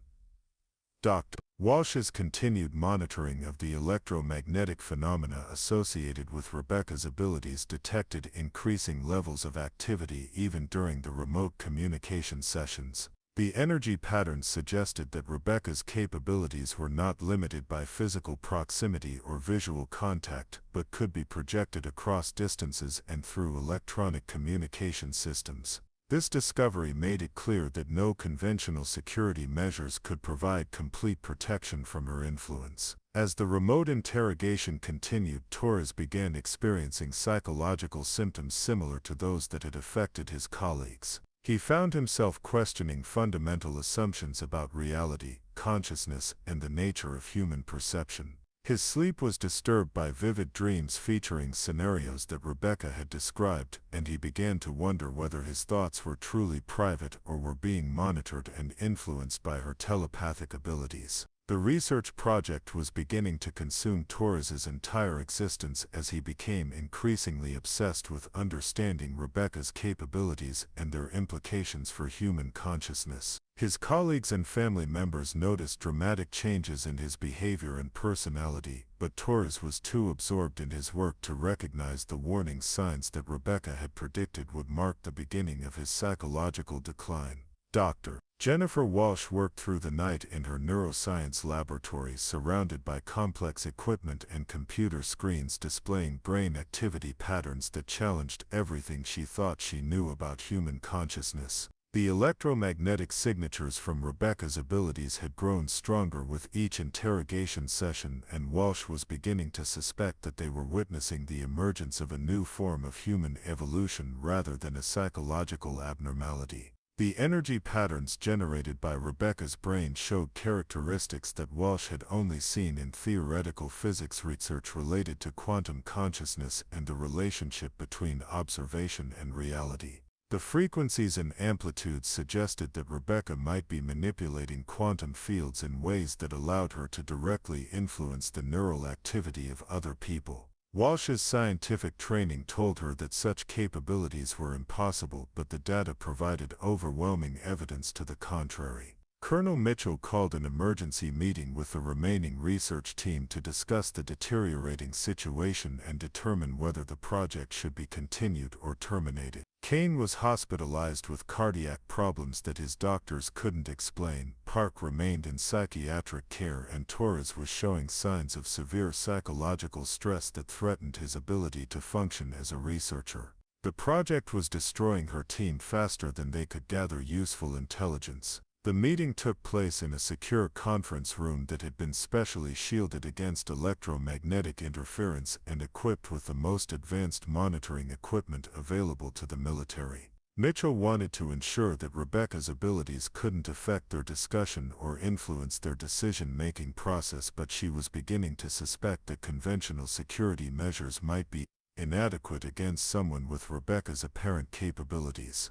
Dr. Walsh's continued monitoring of the electromagnetic phenomena associated with Rebecca's abilities detected increasing levels of activity even during the remote communication sessions. The energy patterns suggested that Rebecca's capabilities were not limited by physical proximity or visual contact, but could be projected across distances and through electronic communication systems. This discovery made it clear that no conventional security measures could provide complete protection from her influence. As the remote interrogation continued, Torres began experiencing psychological symptoms similar to those that had affected his colleagues. He found himself questioning fundamental assumptions about reality, consciousness, and the nature of human perception. His sleep was disturbed by vivid dreams featuring scenarios that Rebecca had described, and he began to wonder whether his thoughts were truly private or were being monitored and influenced by her telepathic abilities. The research project was beginning to consume Torres's entire existence as he became increasingly obsessed with understanding Rebecca's capabilities and their implications for human consciousness. His colleagues and family members noticed dramatic changes in his behavior and personality, but Torres was too absorbed in his work to recognize the warning signs that Rebecca had predicted would mark the beginning of his psychological decline. Dr. Jennifer Walsh worked through the night in her neuroscience laboratory, surrounded by complex equipment and computer screens displaying brain activity patterns that challenged everything she thought she knew about human consciousness. The electromagnetic signatures from Rebecca's abilities had grown stronger with each interrogation session, and Walsh was beginning to suspect that they were witnessing the emergence of a new form of human evolution rather than a psychological abnormality. The energy patterns generated by Rebecca's brain showed characteristics that Walsh had only seen in theoretical physics research related to quantum consciousness and the relationship between observation and reality. The frequencies and amplitudes suggested that Rebecca might be manipulating quantum fields in ways that allowed her to directly influence the neural activity of other people. Walsh's scientific training told her that such capabilities were impossible, but the data provided overwhelming evidence to the contrary. Colonel Mitchell called an emergency meeting with the remaining research team to discuss the deteriorating situation and determine whether the project should be continued or terminated. Kane was hospitalized with cardiac problems that his doctors couldn't explain. Park remained in psychiatric care, and Torres was showing signs of severe psychological stress that threatened his ability to function as a researcher. The project was destroying her team faster than they could gather useful intelligence. The meeting took place in a secure conference room that had been specially shielded against electromagnetic interference and equipped with the most advanced monitoring equipment available to the military. Mitchell wanted to ensure that Rebecca's abilities couldn't affect their discussion or influence their decision-making process, but she was beginning to suspect that conventional security measures might be inadequate against someone with Rebecca's apparent capabilities.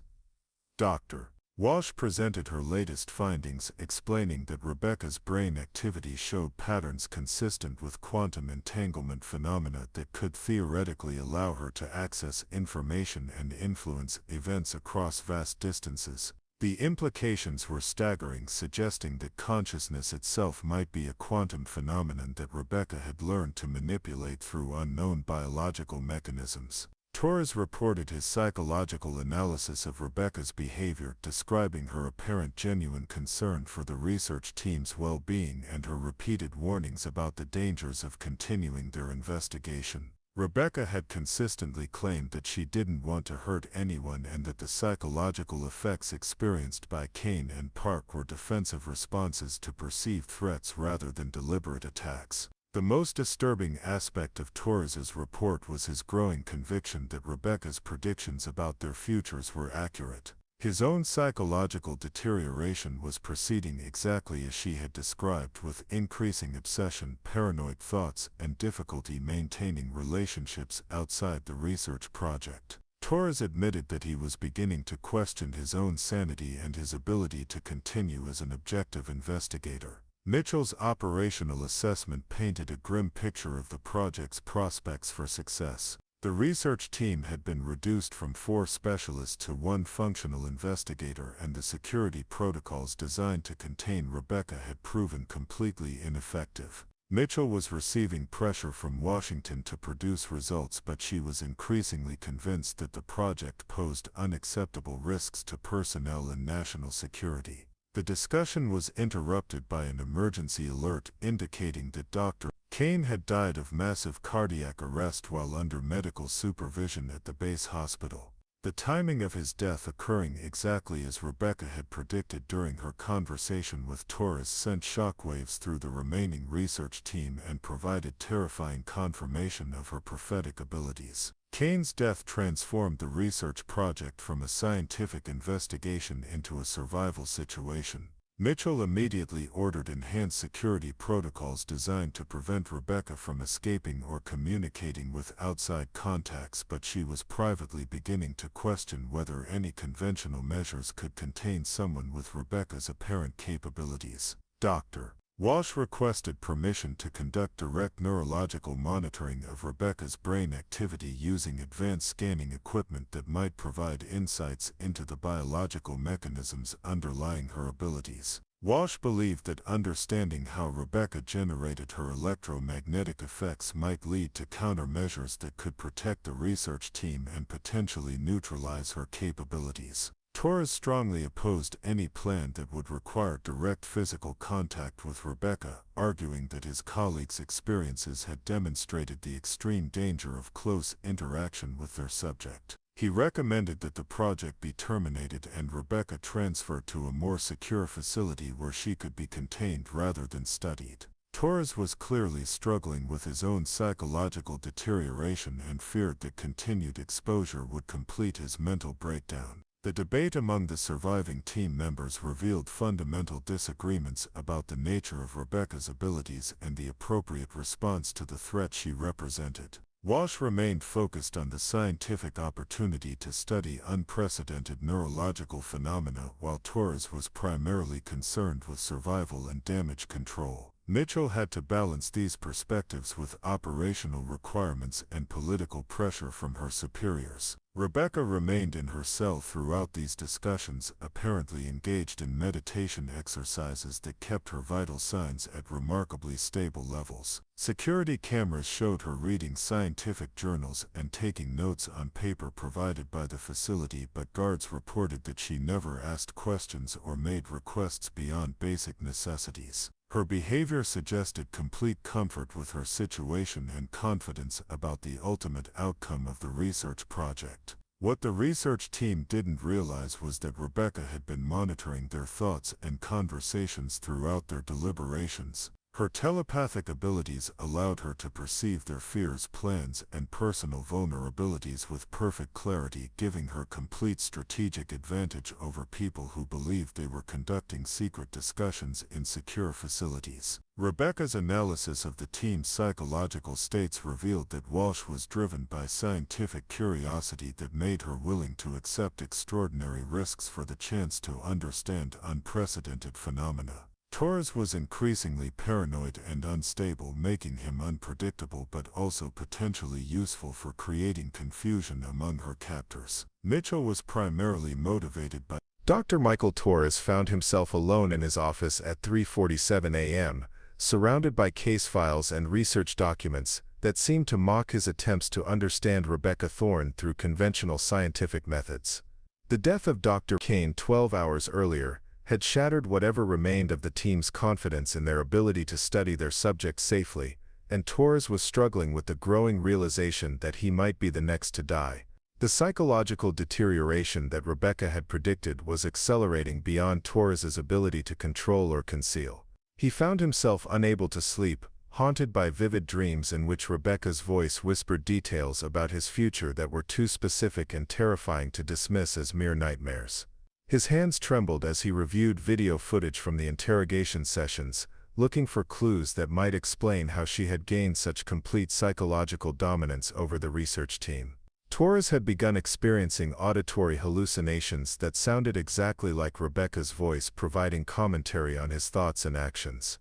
Dr. Walsh presented her latest findings, explaining that Rebecca's brain activity showed patterns consistent with quantum entanglement phenomena that could theoretically allow her to access information and influence events across vast distances. The implications were staggering, suggesting that consciousness itself might be a quantum phenomenon that Rebecca had learned to manipulate through unknown biological mechanisms. Torres reported his psychological analysis of Rebecca's behavior, describing her apparent genuine concern for the research team's well-being and her repeated warnings about the dangers of continuing their investigation. Rebecca had consistently claimed that she didn't want to hurt anyone and that the psychological effects experienced by Kane and Park were defensive responses to perceived threats rather than deliberate attacks. The most disturbing aspect of Torres's report was his growing conviction that Rebecca's predictions about their futures were accurate. His own psychological deterioration was proceeding exactly as she had described, with increasing obsession, paranoid thoughts, and difficulty maintaining relationships outside the research project. Torres admitted that he was beginning to question his own sanity and his ability to continue as an objective investigator. Mitchell's operational assessment painted a grim picture of the project's prospects for success. The research team had been reduced from 4 specialists to 1 functional investigator, and the security protocols designed to contain Rebecca had proven completely ineffective. Mitchell was receiving pressure from Washington to produce results, but she was increasingly convinced that the project posed unacceptable risks to personnel and national security. The discussion was interrupted by an emergency alert indicating that Dr. Kane had died of massive cardiac arrest while under medical supervision at the base hospital. The timing of his death occurring exactly as Rebecca had predicted during her conversation with Torres sent shockwaves through the remaining research team and provided terrifying confirmation of her prophetic abilities. Kane's death transformed the research project from a scientific investigation into a survival situation. Mitchell immediately ordered enhanced security protocols designed to prevent Rebecca from escaping or communicating with outside contacts, but she was privately beginning to question whether any conventional measures could contain someone with Rebecca's apparent capabilities. Dr. Walsh requested permission to conduct direct neurological monitoring of Rebecca's brain activity using advanced scanning equipment that might provide insights into the biological mechanisms underlying her abilities. Walsh believed that understanding how Rebecca generated her electromagnetic effects might lead to countermeasures that could protect the research team and potentially neutralize her capabilities. Torres strongly opposed any plan that would require direct physical contact with Rebecca, arguing that his colleagues' experiences had demonstrated the extreme danger of close interaction with their subject. He recommended that the project be terminated and Rebecca transferred to a more secure facility where she could be contained rather than studied. Torres was clearly struggling with his own psychological deterioration and feared that continued exposure would complete his mental breakdown. The debate among the surviving team members revealed fundamental disagreements about the nature of Rebecca's abilities and the appropriate response to the threat she represented. Walsh remained focused on the scientific opportunity to study unprecedented neurological phenomena, while Torres was primarily concerned with survival and damage control. Mitchell had to balance these perspectives with operational requirements and political pressure from her superiors. Rebecca remained in her cell throughout these discussions, apparently engaged in meditation exercises that kept her vital signs at remarkably stable levels. Security cameras showed her reading scientific journals and taking notes on paper provided by the facility, but guards reported that she never asked questions or made requests beyond basic necessities. Her behavior suggested complete comfort with her situation and confidence about the ultimate outcome of the research project. What the research team didn't realize was that Rebecca had been monitoring their thoughts and conversations throughout their deliberations. Her telepathic abilities allowed her to perceive their fears, plans, and personal vulnerabilities with perfect clarity, giving her complete strategic advantage over people who believed they were conducting secret discussions in secure facilities. Rebecca's analysis of the team's psychological states revealed that Walsh was driven by scientific curiosity that made her willing to accept extraordinary risks for the chance to understand unprecedented phenomena. Torres was increasingly paranoid and unstable, making him unpredictable but also potentially useful for creating confusion among her captors. Mitchell was primarily motivated by Dr. Michael Torres found himself alone in his office at 3:47 a.m., surrounded by case files and research documents that seemed to mock his attempts to understand Rebecca Thorne through conventional scientific methods. The death of Dr. Kane 12 hours earlier had shattered whatever remained of the team's confidence in their ability to study their subject safely, and Torres was struggling with the growing realization that he might be the next to die. The psychological deterioration that Rebecca had predicted was accelerating beyond Torres's ability to control or conceal. He found himself unable to sleep, haunted by vivid dreams in which Rebecca's voice whispered details about his future that were too specific and terrifying to dismiss as mere nightmares. His hands trembled as he reviewed video footage from the interrogation sessions, looking for clues that might explain how she had gained such complete psychological dominance over the research team. Torres had begun experiencing auditory hallucinations that sounded exactly like Rebecca's voice, providing commentary on his thoughts and actions.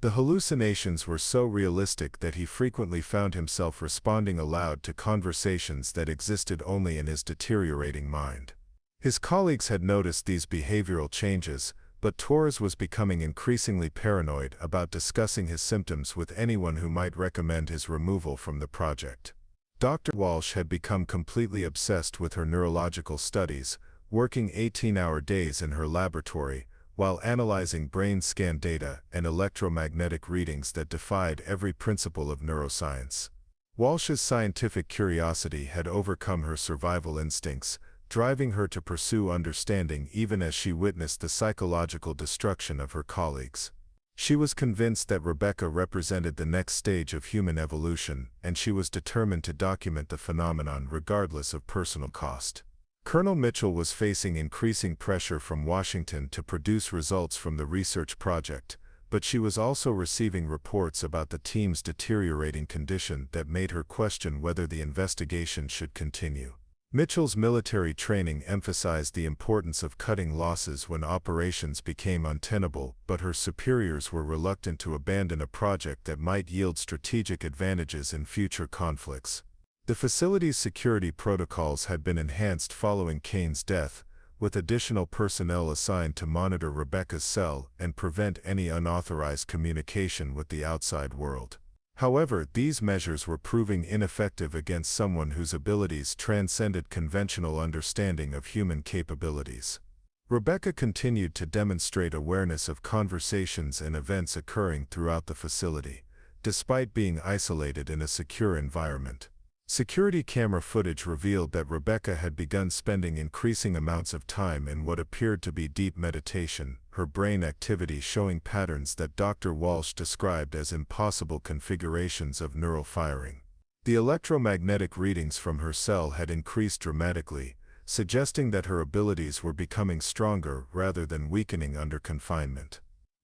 The hallucinations were so realistic that he frequently found himself responding aloud to conversations that existed only in his deteriorating mind. His colleagues had noticed these behavioral changes, but Torres was becoming increasingly paranoid about discussing his symptoms with anyone who might recommend his removal from the project. Dr. Walsh had become completely obsessed with her neurological studies, working 18-hour days in her laboratory, while analyzing brain scan data and electromagnetic readings that defied every principle of neuroscience. Walsh's scientific curiosity had overcome her survival instincts, driving her to pursue understanding even as she witnessed the psychological destruction of her colleagues. She was convinced that Rebecca represented the next stage of human evolution, and she was determined to document the phenomenon regardless of personal cost. Colonel Mitchell was facing increasing pressure from Washington to produce results from the research project, but she was also receiving reports about the team's deteriorating condition that made her question whether the investigation should continue. Mitchell's military training emphasized the importance of cutting losses when operations became untenable, but her superiors were reluctant to abandon a project that might yield strategic advantages in future conflicts. The facility's security protocols had been enhanced following Kane's death, with additional personnel assigned to monitor Rebecca's cell and prevent any unauthorized communication with the outside world. However, these measures were proving ineffective against someone whose abilities transcended conventional understanding of human capabilities. Rebecca continued to demonstrate awareness of conversations and events occurring throughout the facility, despite being isolated in a secure environment. Security camera footage revealed that Rebecca had begun spending increasing amounts of time in what appeared to be deep meditation, her brain activity showing patterns that Dr. Walsh described as impossible configurations of neural firing. The electromagnetic readings from her cell had increased dramatically, suggesting that her abilities were becoming stronger rather than weakening under confinement.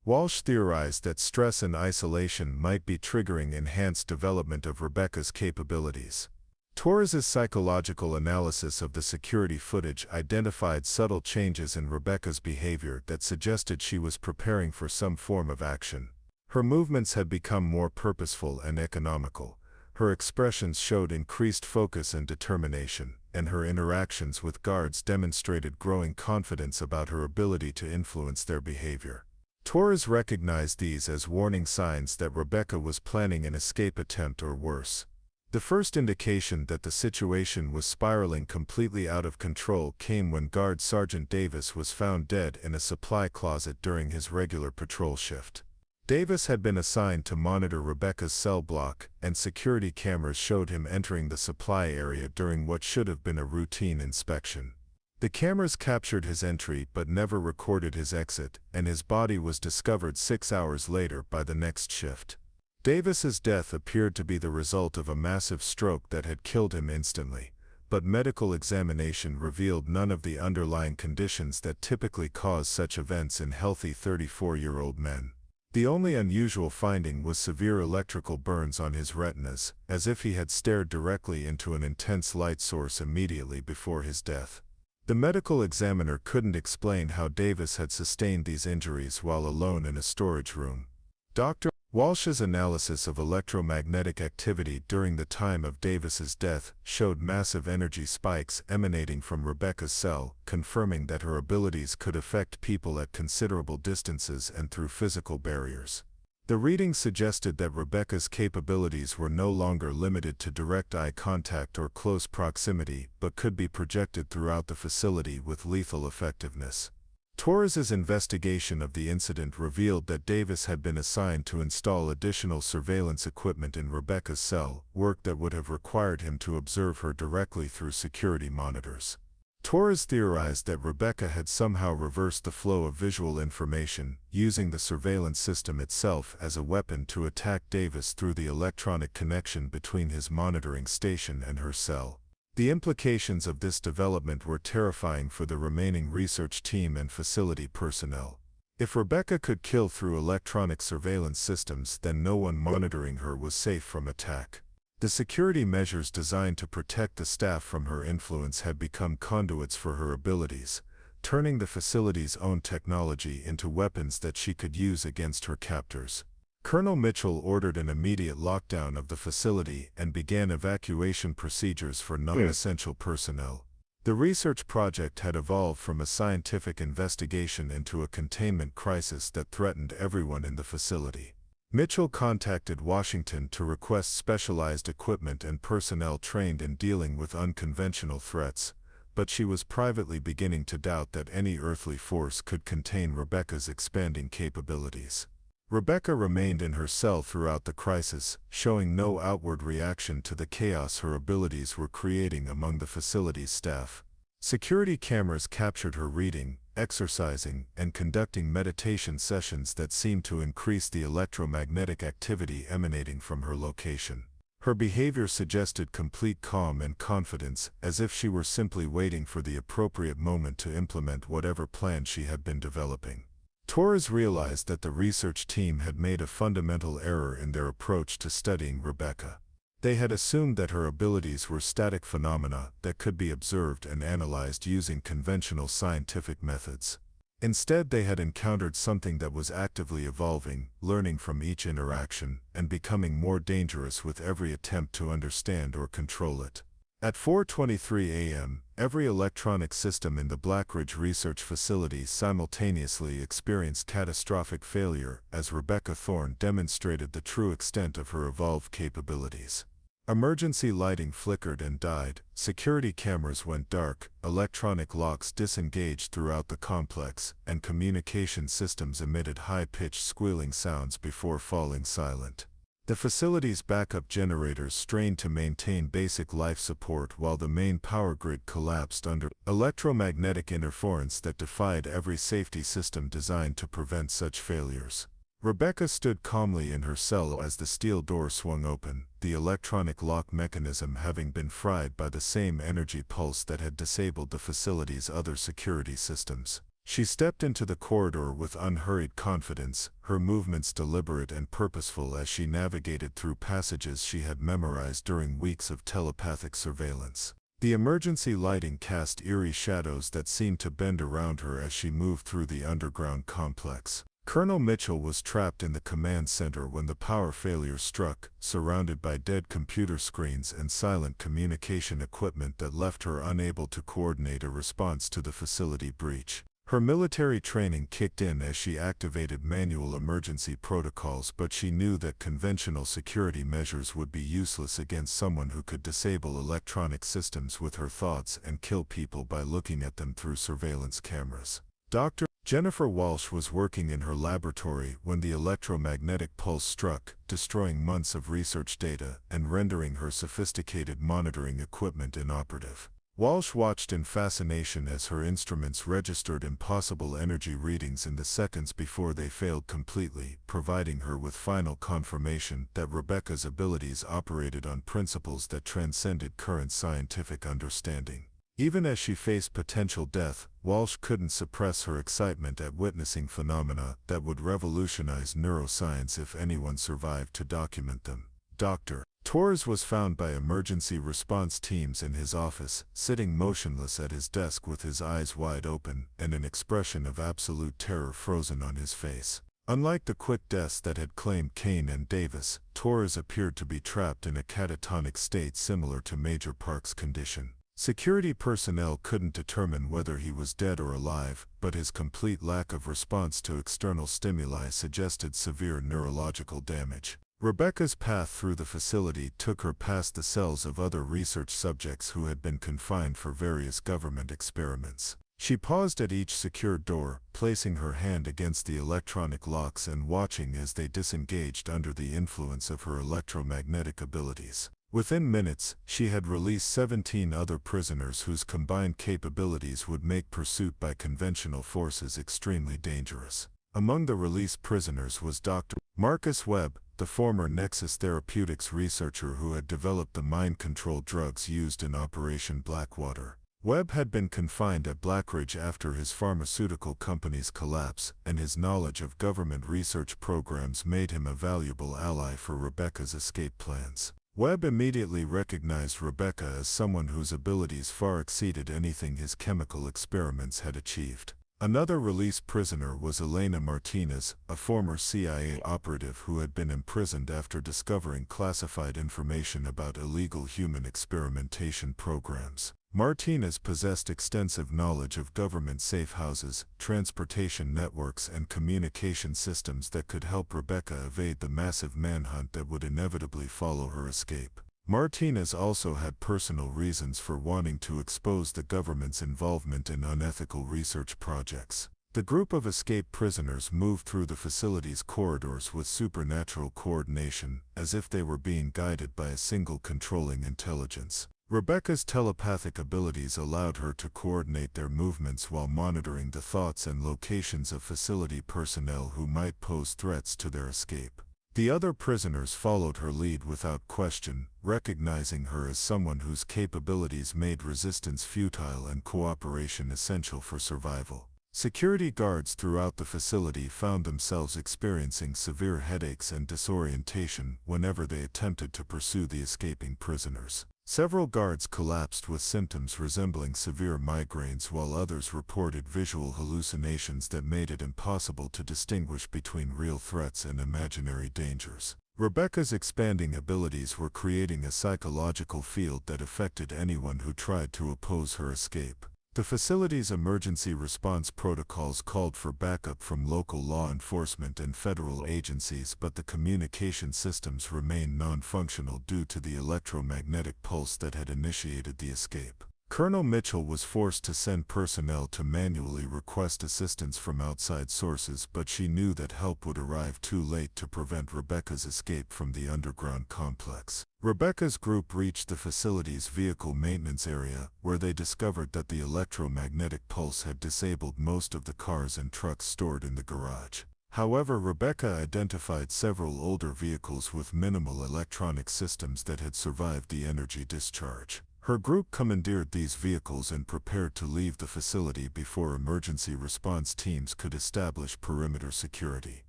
Walsh theorized that stress and isolation might be triggering enhanced development of Rebecca's capabilities. Torres's psychological analysis of the security footage identified subtle changes in Rebecca's behavior that suggested she was preparing for some form of action. Her movements had become more purposeful and economical. Her expressions showed increased focus and determination, and her interactions with guards demonstrated growing confidence about her ability to influence their behavior. Torres recognized these as warning signs that Rebecca was planning an escape attempt or worse. The first indication that the situation was spiraling completely out of control came when Guard Sergeant Davis was found dead in a supply closet during his regular patrol shift. Davis had been assigned to monitor Rebecca's cell block, and security cameras showed him entering the supply area during what should have been a routine inspection. The cameras captured his entry but never recorded his exit, and his body was discovered 6 hours later by the next shift. Davis's death appeared to be the result of a massive stroke that had killed him instantly, but medical examination revealed none of the underlying conditions that typically cause such events in healthy 34-year-old men. The only unusual finding was severe electrical burns on his retinas, as if he had stared directly into an intense light source immediately before his death. The medical examiner couldn't explain how Davis had sustained these injuries while alone in a storage room. Dr. Walsh's analysis of electromagnetic activity during the time of Davis's death showed massive energy spikes emanating from Rebecca's cell, confirming that her abilities could affect people at considerable distances and through physical barriers. The readings suggested that Rebecca's capabilities were no longer limited to direct eye contact or close proximity, but could be projected throughout the facility with lethal effectiveness. Torres's investigation of the incident revealed that Davis had been assigned to install additional surveillance equipment in Rebecca's cell, work that would have required him to observe her directly through security monitors. Torres theorized that Rebecca had somehow reversed the flow of visual information, using the surveillance system itself as a weapon to attack Davis through the electronic connection between his monitoring station and her cell. The implications of this development were terrifying for the remaining research team and facility personnel. If Rebecca could kill through electronic surveillance systems, then no one monitoring her was safe from attack. The security measures designed to protect the staff from her influence had become conduits for her abilities, turning the facility's own technology into weapons that she could use against her captors. Colonel Mitchell ordered an immediate lockdown of the facility and began evacuation procedures for non-essential personnel. The research project had evolved from a scientific investigation into a containment crisis that threatened everyone in the facility. Mitchell contacted Washington to request specialized equipment and personnel trained in dealing with unconventional threats, but she was privately beginning to doubt that any earthly force could contain Rebecca's expanding capabilities. Rebecca remained in her cell throughout the crisis, showing no outward reaction to the chaos her abilities were creating among the facility's staff. Security cameras captured her reading, exercising, and conducting meditation sessions that seemed to increase the electromagnetic activity emanating from her location. Her behavior suggested complete calm and confidence, as if she were simply waiting for the appropriate moment to implement whatever plan she had been developing. Torres realized that the research team had made a fundamental error in their approach to studying Rebecca. They had assumed that her abilities were static phenomena that could be observed and analyzed using conventional scientific methods. Instead, they had encountered something that was actively evolving, learning from each interaction, and becoming more dangerous with every attempt to understand or control it. At 4:23 a.m., every electronic system in the Blackridge Research Facility simultaneously experienced catastrophic failure as Rebecca Thorne demonstrated the true extent of her evolved capabilities. Emergency lighting flickered and died, security cameras went dark, electronic locks disengaged throughout the complex, and communication systems emitted high-pitched squealing sounds before falling silent. The facility's backup generators strained to maintain basic life support while the main power grid collapsed under electromagnetic interference that defied every safety system designed to prevent such failures. Rebecca stood calmly in her cell as the steel door swung open, the electronic lock mechanism having been fried by the same energy pulse that had disabled the facility's other security systems. She stepped into the corridor with unhurried confidence, her movements deliberate and purposeful as she navigated through passages she had memorized during weeks of telepathic surveillance. The emergency lighting cast eerie shadows that seemed to bend around her as she moved through the underground complex. Colonel Mitchell was trapped in the command center when the power failure struck, surrounded by dead computer screens and silent communication equipment that left her unable to coordinate a response to the facility breach. Her military training kicked in as she activated manual emergency protocols, but she knew that conventional security measures would be useless against someone who could disable electronic systems with her thoughts and kill people by looking at them through surveillance cameras. Dr. Jennifer Walsh was working in her laboratory when the electromagnetic pulse struck, destroying months of research data and rendering her sophisticated monitoring equipment inoperative. Walsh watched in fascination as her instruments registered impossible energy readings in the seconds before they failed completely, providing her with final confirmation that Rebecca's abilities operated on principles that transcended current scientific understanding. Even as she faced potential death, Walsh couldn't suppress her excitement at witnessing phenomena that would revolutionize neuroscience if anyone survived to document them. Dr. Torres was found by emergency response teams in his office, sitting motionless at his desk with his eyes wide open and an expression of absolute terror frozen on his face. Unlike the quick deaths that had claimed Kane and Davis, Torres appeared to be trapped in a catatonic state similar to Major Park's condition. Security personnel couldn't determine whether he was dead or alive, but his complete lack of response to external stimuli suggested severe neurological damage. Rebecca's path through the facility took her past the cells of other research subjects who had been confined for various government experiments. She paused at each secured door, placing her hand against the electronic locks and watching as they disengaged under the influence of her electromagnetic abilities. Within minutes, she had released 17 other prisoners whose combined capabilities would make pursuit by conventional forces extremely dangerous. Among the released prisoners was Dr. Marcus Webb, the former Nexus Therapeutics researcher who had developed the mind-control drugs used in Operation Blackwater. Webb had been confined at Blackridge after his pharmaceutical company's collapse, and his knowledge of government research programs made him a valuable ally for Rebecca's escape plans. Webb immediately recognized Rebecca as someone whose abilities far exceeded anything his chemical experiments had achieved. Another released prisoner was Elena Martinez, a former CIA operative who had been imprisoned after discovering classified information about illegal human experimentation programs. Martinez possessed extensive knowledge of government safe houses, transportation networks, and communication systems that could help Rebecca evade the massive manhunt that would inevitably follow her escape. Martinez also had personal reasons for wanting to expose the government's involvement in unethical research projects. The group of escaped prisoners moved through the facility's corridors with supernatural coordination, as if they were being guided by a single controlling intelligence. Rebecca's telepathic abilities allowed her to coordinate their movements while monitoring the thoughts and locations of facility personnel who might pose threats to their escape. The other prisoners followed her lead without question, recognizing her as someone whose capabilities made resistance futile and cooperation essential for survival. Security guards throughout the facility found themselves experiencing severe headaches and disorientation whenever they attempted to pursue the escaping prisoners. Several guards collapsed with symptoms resembling severe migraines, while others reported visual hallucinations that made it impossible to distinguish between real threats and imaginary dangers. Rebecca's expanding abilities were creating a psychological field that affected anyone who tried to oppose her escape. The facility's emergency response protocols called for backup from local law enforcement and federal agencies, but the communication systems remained non-functional due to the electromagnetic pulse that had initiated the escape. Colonel Mitchell was forced to send personnel to manually request assistance from outside sources, but she knew that help would arrive too late to prevent Rebecca's escape from the underground complex. Rebecca's group reached the facility's vehicle maintenance area, where they discovered that the electromagnetic pulse had disabled most of the cars and trucks stored in the garage. However, Rebecca identified several older vehicles with minimal electronic systems that had survived the energy discharge. Her group commandeered these vehicles and prepared to leave the facility before emergency response teams could establish perimeter security.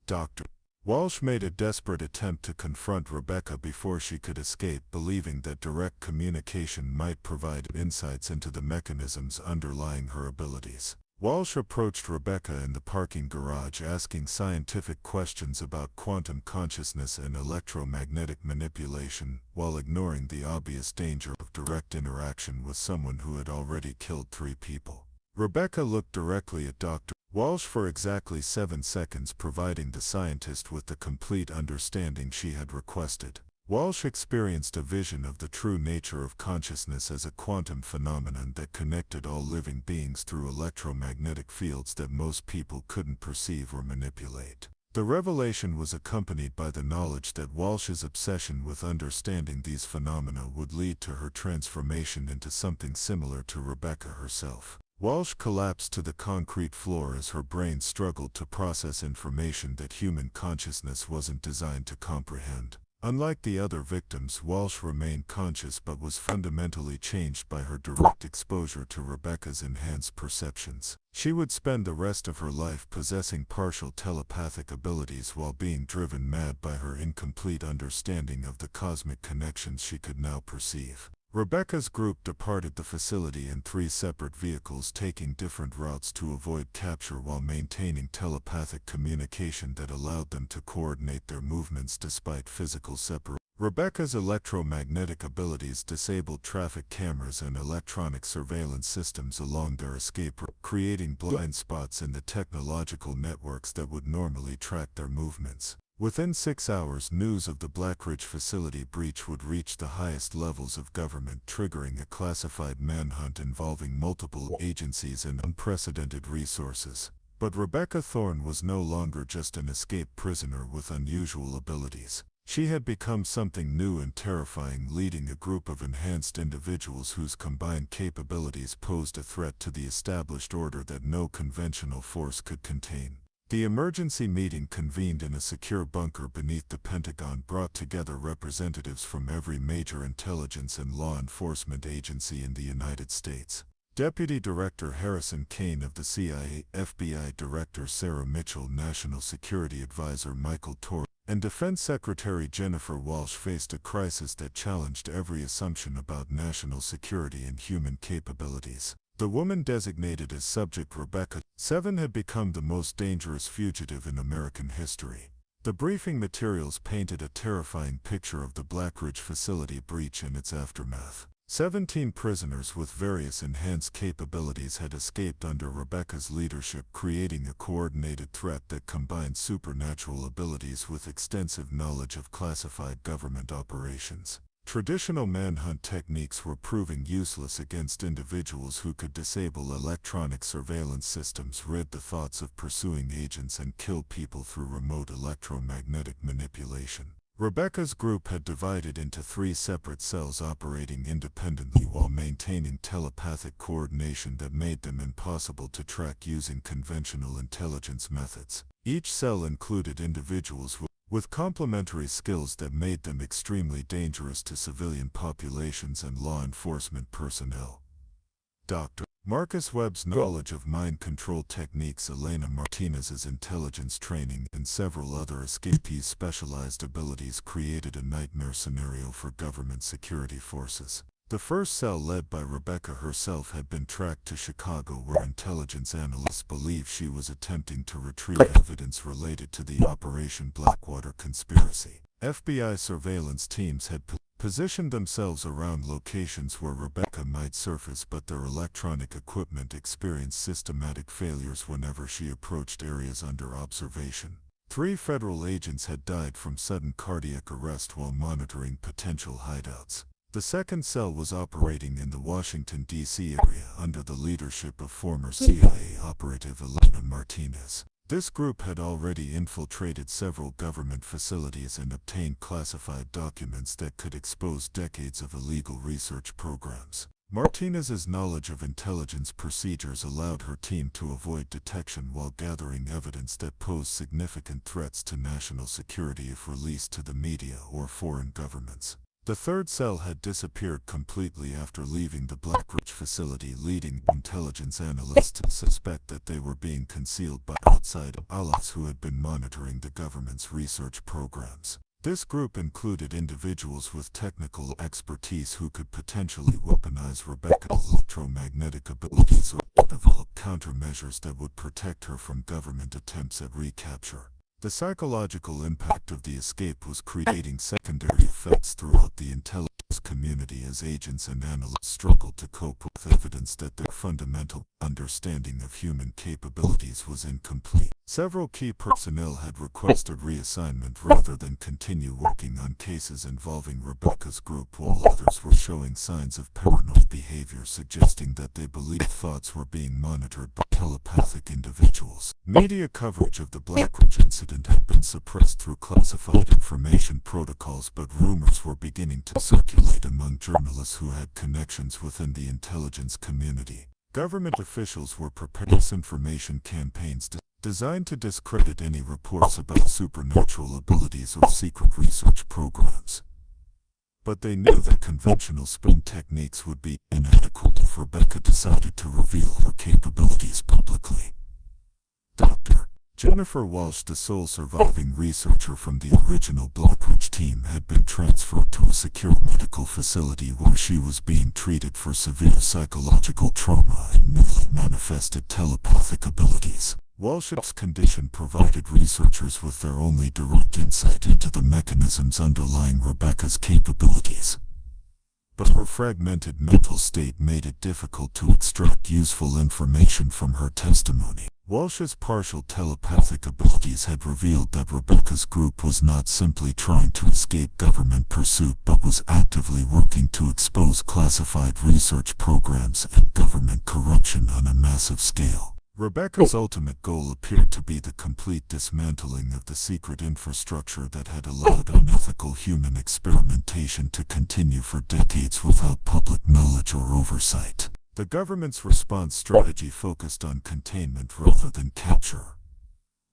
Dr. Walsh made a desperate attempt to confront Rebecca before she could escape, believing that direct communication might provide insights into the mechanisms underlying her abilities. Walsh approached Rebecca in the parking garage, asking scientific questions about quantum consciousness and electromagnetic manipulation, while ignoring the obvious danger of direct interaction with someone who had already killed 3 people. Rebecca looked directly at Dr. Walsh for exactly 7 seconds, providing the scientist with the complete understanding she had requested. Walsh experienced a vision of the true nature of consciousness as a quantum phenomenon that connected all living beings through electromagnetic fields that most people couldn't perceive or manipulate. The revelation was accompanied by the knowledge that Walsh's obsession with understanding these phenomena would lead to her transformation into something similar to Rebecca herself. Walsh collapsed to the concrete floor as her brain struggled to process information that human consciousness wasn't designed to comprehend. Unlike the other victims, Walsh remained conscious but was fundamentally changed by her direct exposure to Rebecca's enhanced perceptions. She would spend the rest of her life possessing partial telepathic abilities while being driven mad by her incomplete understanding of the cosmic connections she could now perceive. Rebecca's group departed the facility in 3 separate vehicles, taking different routes to avoid capture while maintaining telepathic communication that allowed them to coordinate their movements despite physical separation. Rebecca's electromagnetic abilities disabled traffic cameras and electronic surveillance systems along their escape route, creating blind spots in the technological networks that would normally track their movements. Within 6 hours, news of the Blackridge facility breach would reach the highest levels of government, triggering a classified manhunt involving multiple agencies and unprecedented resources. But Rebecca Thorne was no longer just an escaped prisoner with unusual abilities. She had become something new and terrifying, leading a group of enhanced individuals whose combined capabilities posed a threat to the established order that no conventional force could contain. The emergency meeting, convened in a secure bunker beneath the Pentagon, brought together representatives from every major intelligence and law enforcement agency in the United States. Deputy Director Harrison Kane of the CIA, FBI Director Sarah Mitchell, National Security Advisor Michael Torr, and Defense Secretary Jennifer Walsh faced a crisis that challenged every assumption about national security and human capabilities. The woman designated as subject, Rebecca 7, had become the most dangerous fugitive in American history. The briefing materials painted a terrifying picture of the Blackridge facility breach and its aftermath. 17 prisoners with various enhanced capabilities had escaped under Rebecca's leadership, creating a coordinated threat that combined supernatural abilities with extensive knowledge of classified government operations. Traditional manhunt techniques were proving useless against individuals who could disable electronic surveillance systems, rid the thoughts of pursuing agents, and kill people through remote electromagnetic manipulation. Rebecca's group had divided into 3 separate cells operating independently while maintaining telepathic coordination that made them impossible to track using conventional intelligence methods. Each cell included individuals with complementary skills that made them extremely dangerous to civilian populations and law enforcement personnel. Dr. Marcus Webb's knowledge of mind control techniques, Elena Martinez's intelligence training, and several other escapees' specialized abilities created a nightmare scenario for government security forces. The first cell, led by Rebecca herself, had been tracked to Chicago, where intelligence analysts believe she was attempting to retrieve evidence related to the Operation Blackwater conspiracy. FBI surveillance teams had positioned themselves around locations where Rebecca might surface, but their electronic equipment experienced systematic failures whenever she approached areas under observation. 3 federal agents had died from sudden cardiac arrest while monitoring potential hideouts. The second cell was operating in the Washington, D.C. area under the leadership of former CIA operative Elena Martinez. This group had already infiltrated several government facilities and obtained classified documents that could expose decades of illegal research programs. Martinez's knowledge of intelligence procedures allowed her team to avoid detection while gathering evidence that posed significant threats to national security if released to the media or foreign governments. The third cell had disappeared completely after leaving the Blackridge facility, leading intelligence analysts to suspect that they were being concealed by outside allies who had been monitoring the government's research programs. This group included individuals with technical expertise who could potentially weaponize Rebecca's electromagnetic abilities or develop countermeasures that would protect her from government attempts at recapture. The psychological impact of the escape was creating secondary effects throughout the intelligence community as agents and analysts struggled to cope with evidence that their fundamental understanding of human capabilities was incomplete. Several key personnel had requested reassignment rather than continue working on cases involving Rebecca's group, while others were showing signs of paranoid behavior suggesting that they believed thoughts were being monitored by telepathic individuals. Media coverage of the Blackridge incident had been suppressed through classified information protocols, but rumors were beginning to circulate among journalists who had connections within the intelligence community. Government officials were preparing disinformation campaigns designed to discredit any reports about supernatural abilities or secret research programs. But they knew that conventional spin techniques would be inadequate if Rebecca decided to reveal her capabilities publicly. Dr. Jennifer Walsh, the sole surviving researcher from the original Blackridge team, had been transferred to a secure medical facility where she was being treated for severe psychological trauma and newly manifested telepathic abilities. Walsh's condition provided researchers with their only direct insight into the mechanisms underlying Rebecca's capabilities. But her fragmented mental state made it difficult to extract useful information from her testimony. Walsh's partial telepathic abilities had revealed that Rebecca's group was not simply trying to escape government pursuit but was actively working to expose classified research programs and government corruption on a massive scale. Rebecca's ultimate goal appeared to be the complete dismantling of the secret infrastructure that had allowed unethical human experimentation to continue for decades without public knowledge or oversight. The government's response strategy focused on containment rather than capture.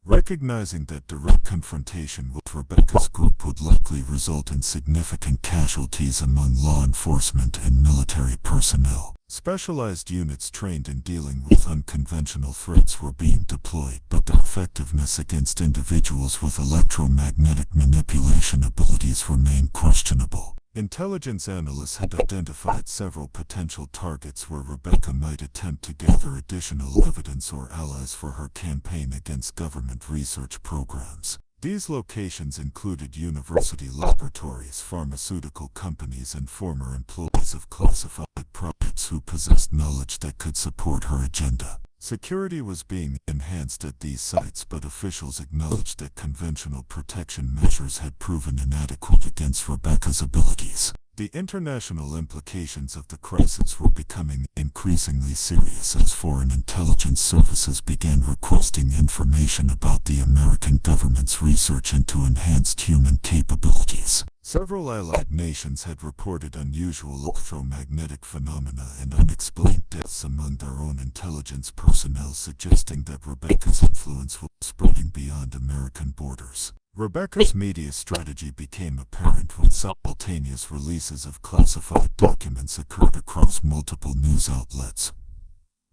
Recognizing that direct confrontation with Rebecca's group would likely result in significant casualties among law enforcement and military personnel, specialized units trained in dealing with unconventional threats were being deployed, but their effectiveness against individuals with electromagnetic manipulation abilities remained questionable. Intelligence analysts had identified several potential targets where Rebecca might attempt to gather additional evidence or allies for her campaign against government research programs. These locations included university laboratories, pharmaceutical companies, and former employees of classified projects who possessed knowledge that could support her agenda. Security was being enhanced at these sites, but officials acknowledged that conventional protection measures had proven inadequate against Rebecca's abilities. The international implications of the crisis were becoming increasingly serious as foreign intelligence services began requesting information about the American government's research into enhanced human capabilities. Several allied nations had reported unusual electromagnetic phenomena and unexplained deaths among their own intelligence personnel, suggesting that Rebecca's influence was spreading beyond American borders. Rebecca's media strategy became apparent when simultaneous releases of classified documents occurred across multiple news outlets,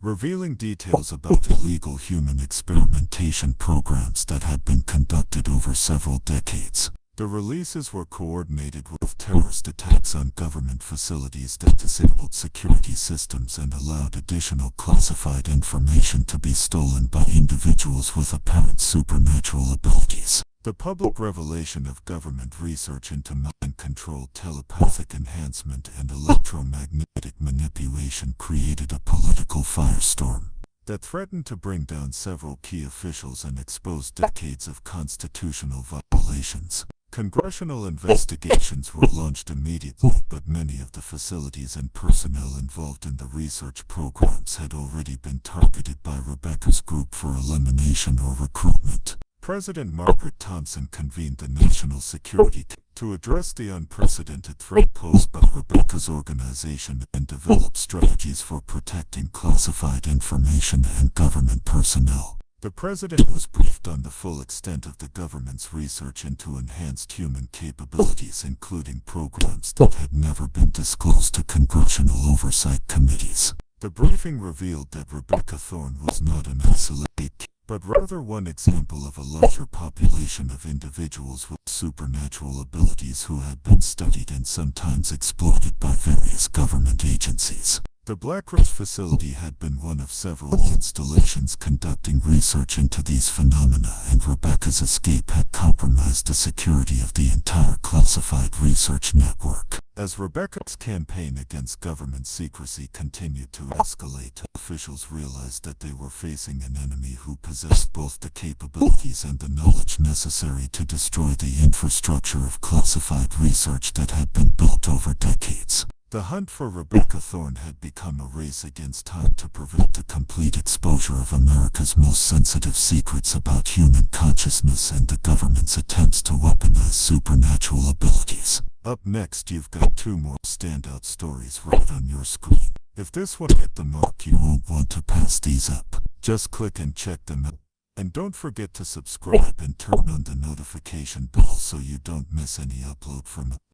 revealing details about illegal human experimentation programs that had been conducted over several decades. The releases were coordinated with terrorist attacks on government facilities that disabled security systems and allowed additional classified information to be stolen by individuals with apparent supernatural abilities. The public revelation of government research into mind control, telepathic enhancement, and electromagnetic manipulation created a political firestorm that threatened to bring down several key officials and expose decades of constitutional violations. Congressional investigations were launched immediately, but many of the facilities and personnel involved in the research programs had already been targeted by Rebecca's group for elimination or recruitment. President Margaret Thompson convened the National Security Council to address the unprecedented threat posed by Rebecca's organization and develop strategies for protecting classified information and government personnel. The president was briefed on the full extent of the government's research into enhanced human capabilities, including programs that had never been disclosed to congressional oversight committees. The briefing revealed that Rebecca Thorne was not an isolated case, but rather one example of a larger population of individuals with supernatural abilities who had been studied and sometimes exploited by various government agencies. The Blackrose facility had been one of several installations conducting research into these phenomena, and Rebecca's escape had compromised the security of the entire classified research network. As Rebecca's campaign against government secrecy continued to escalate, officials realized that they were facing an enemy who possessed both the capabilities and the knowledge necessary to destroy the infrastructure of classified research that had been built over decades. The hunt for Rebecca Thorne had become a race against time to prevent the complete exposure of America's most sensitive secrets about human consciousness and the government's attempts to weaponize supernatural abilities. Up next, you've got two more standout stories right on your screen. If this one hit the mark, you won't want to pass these up. Just click and check them out. And don't forget to subscribe and turn on the notification bell so you don't miss any upload from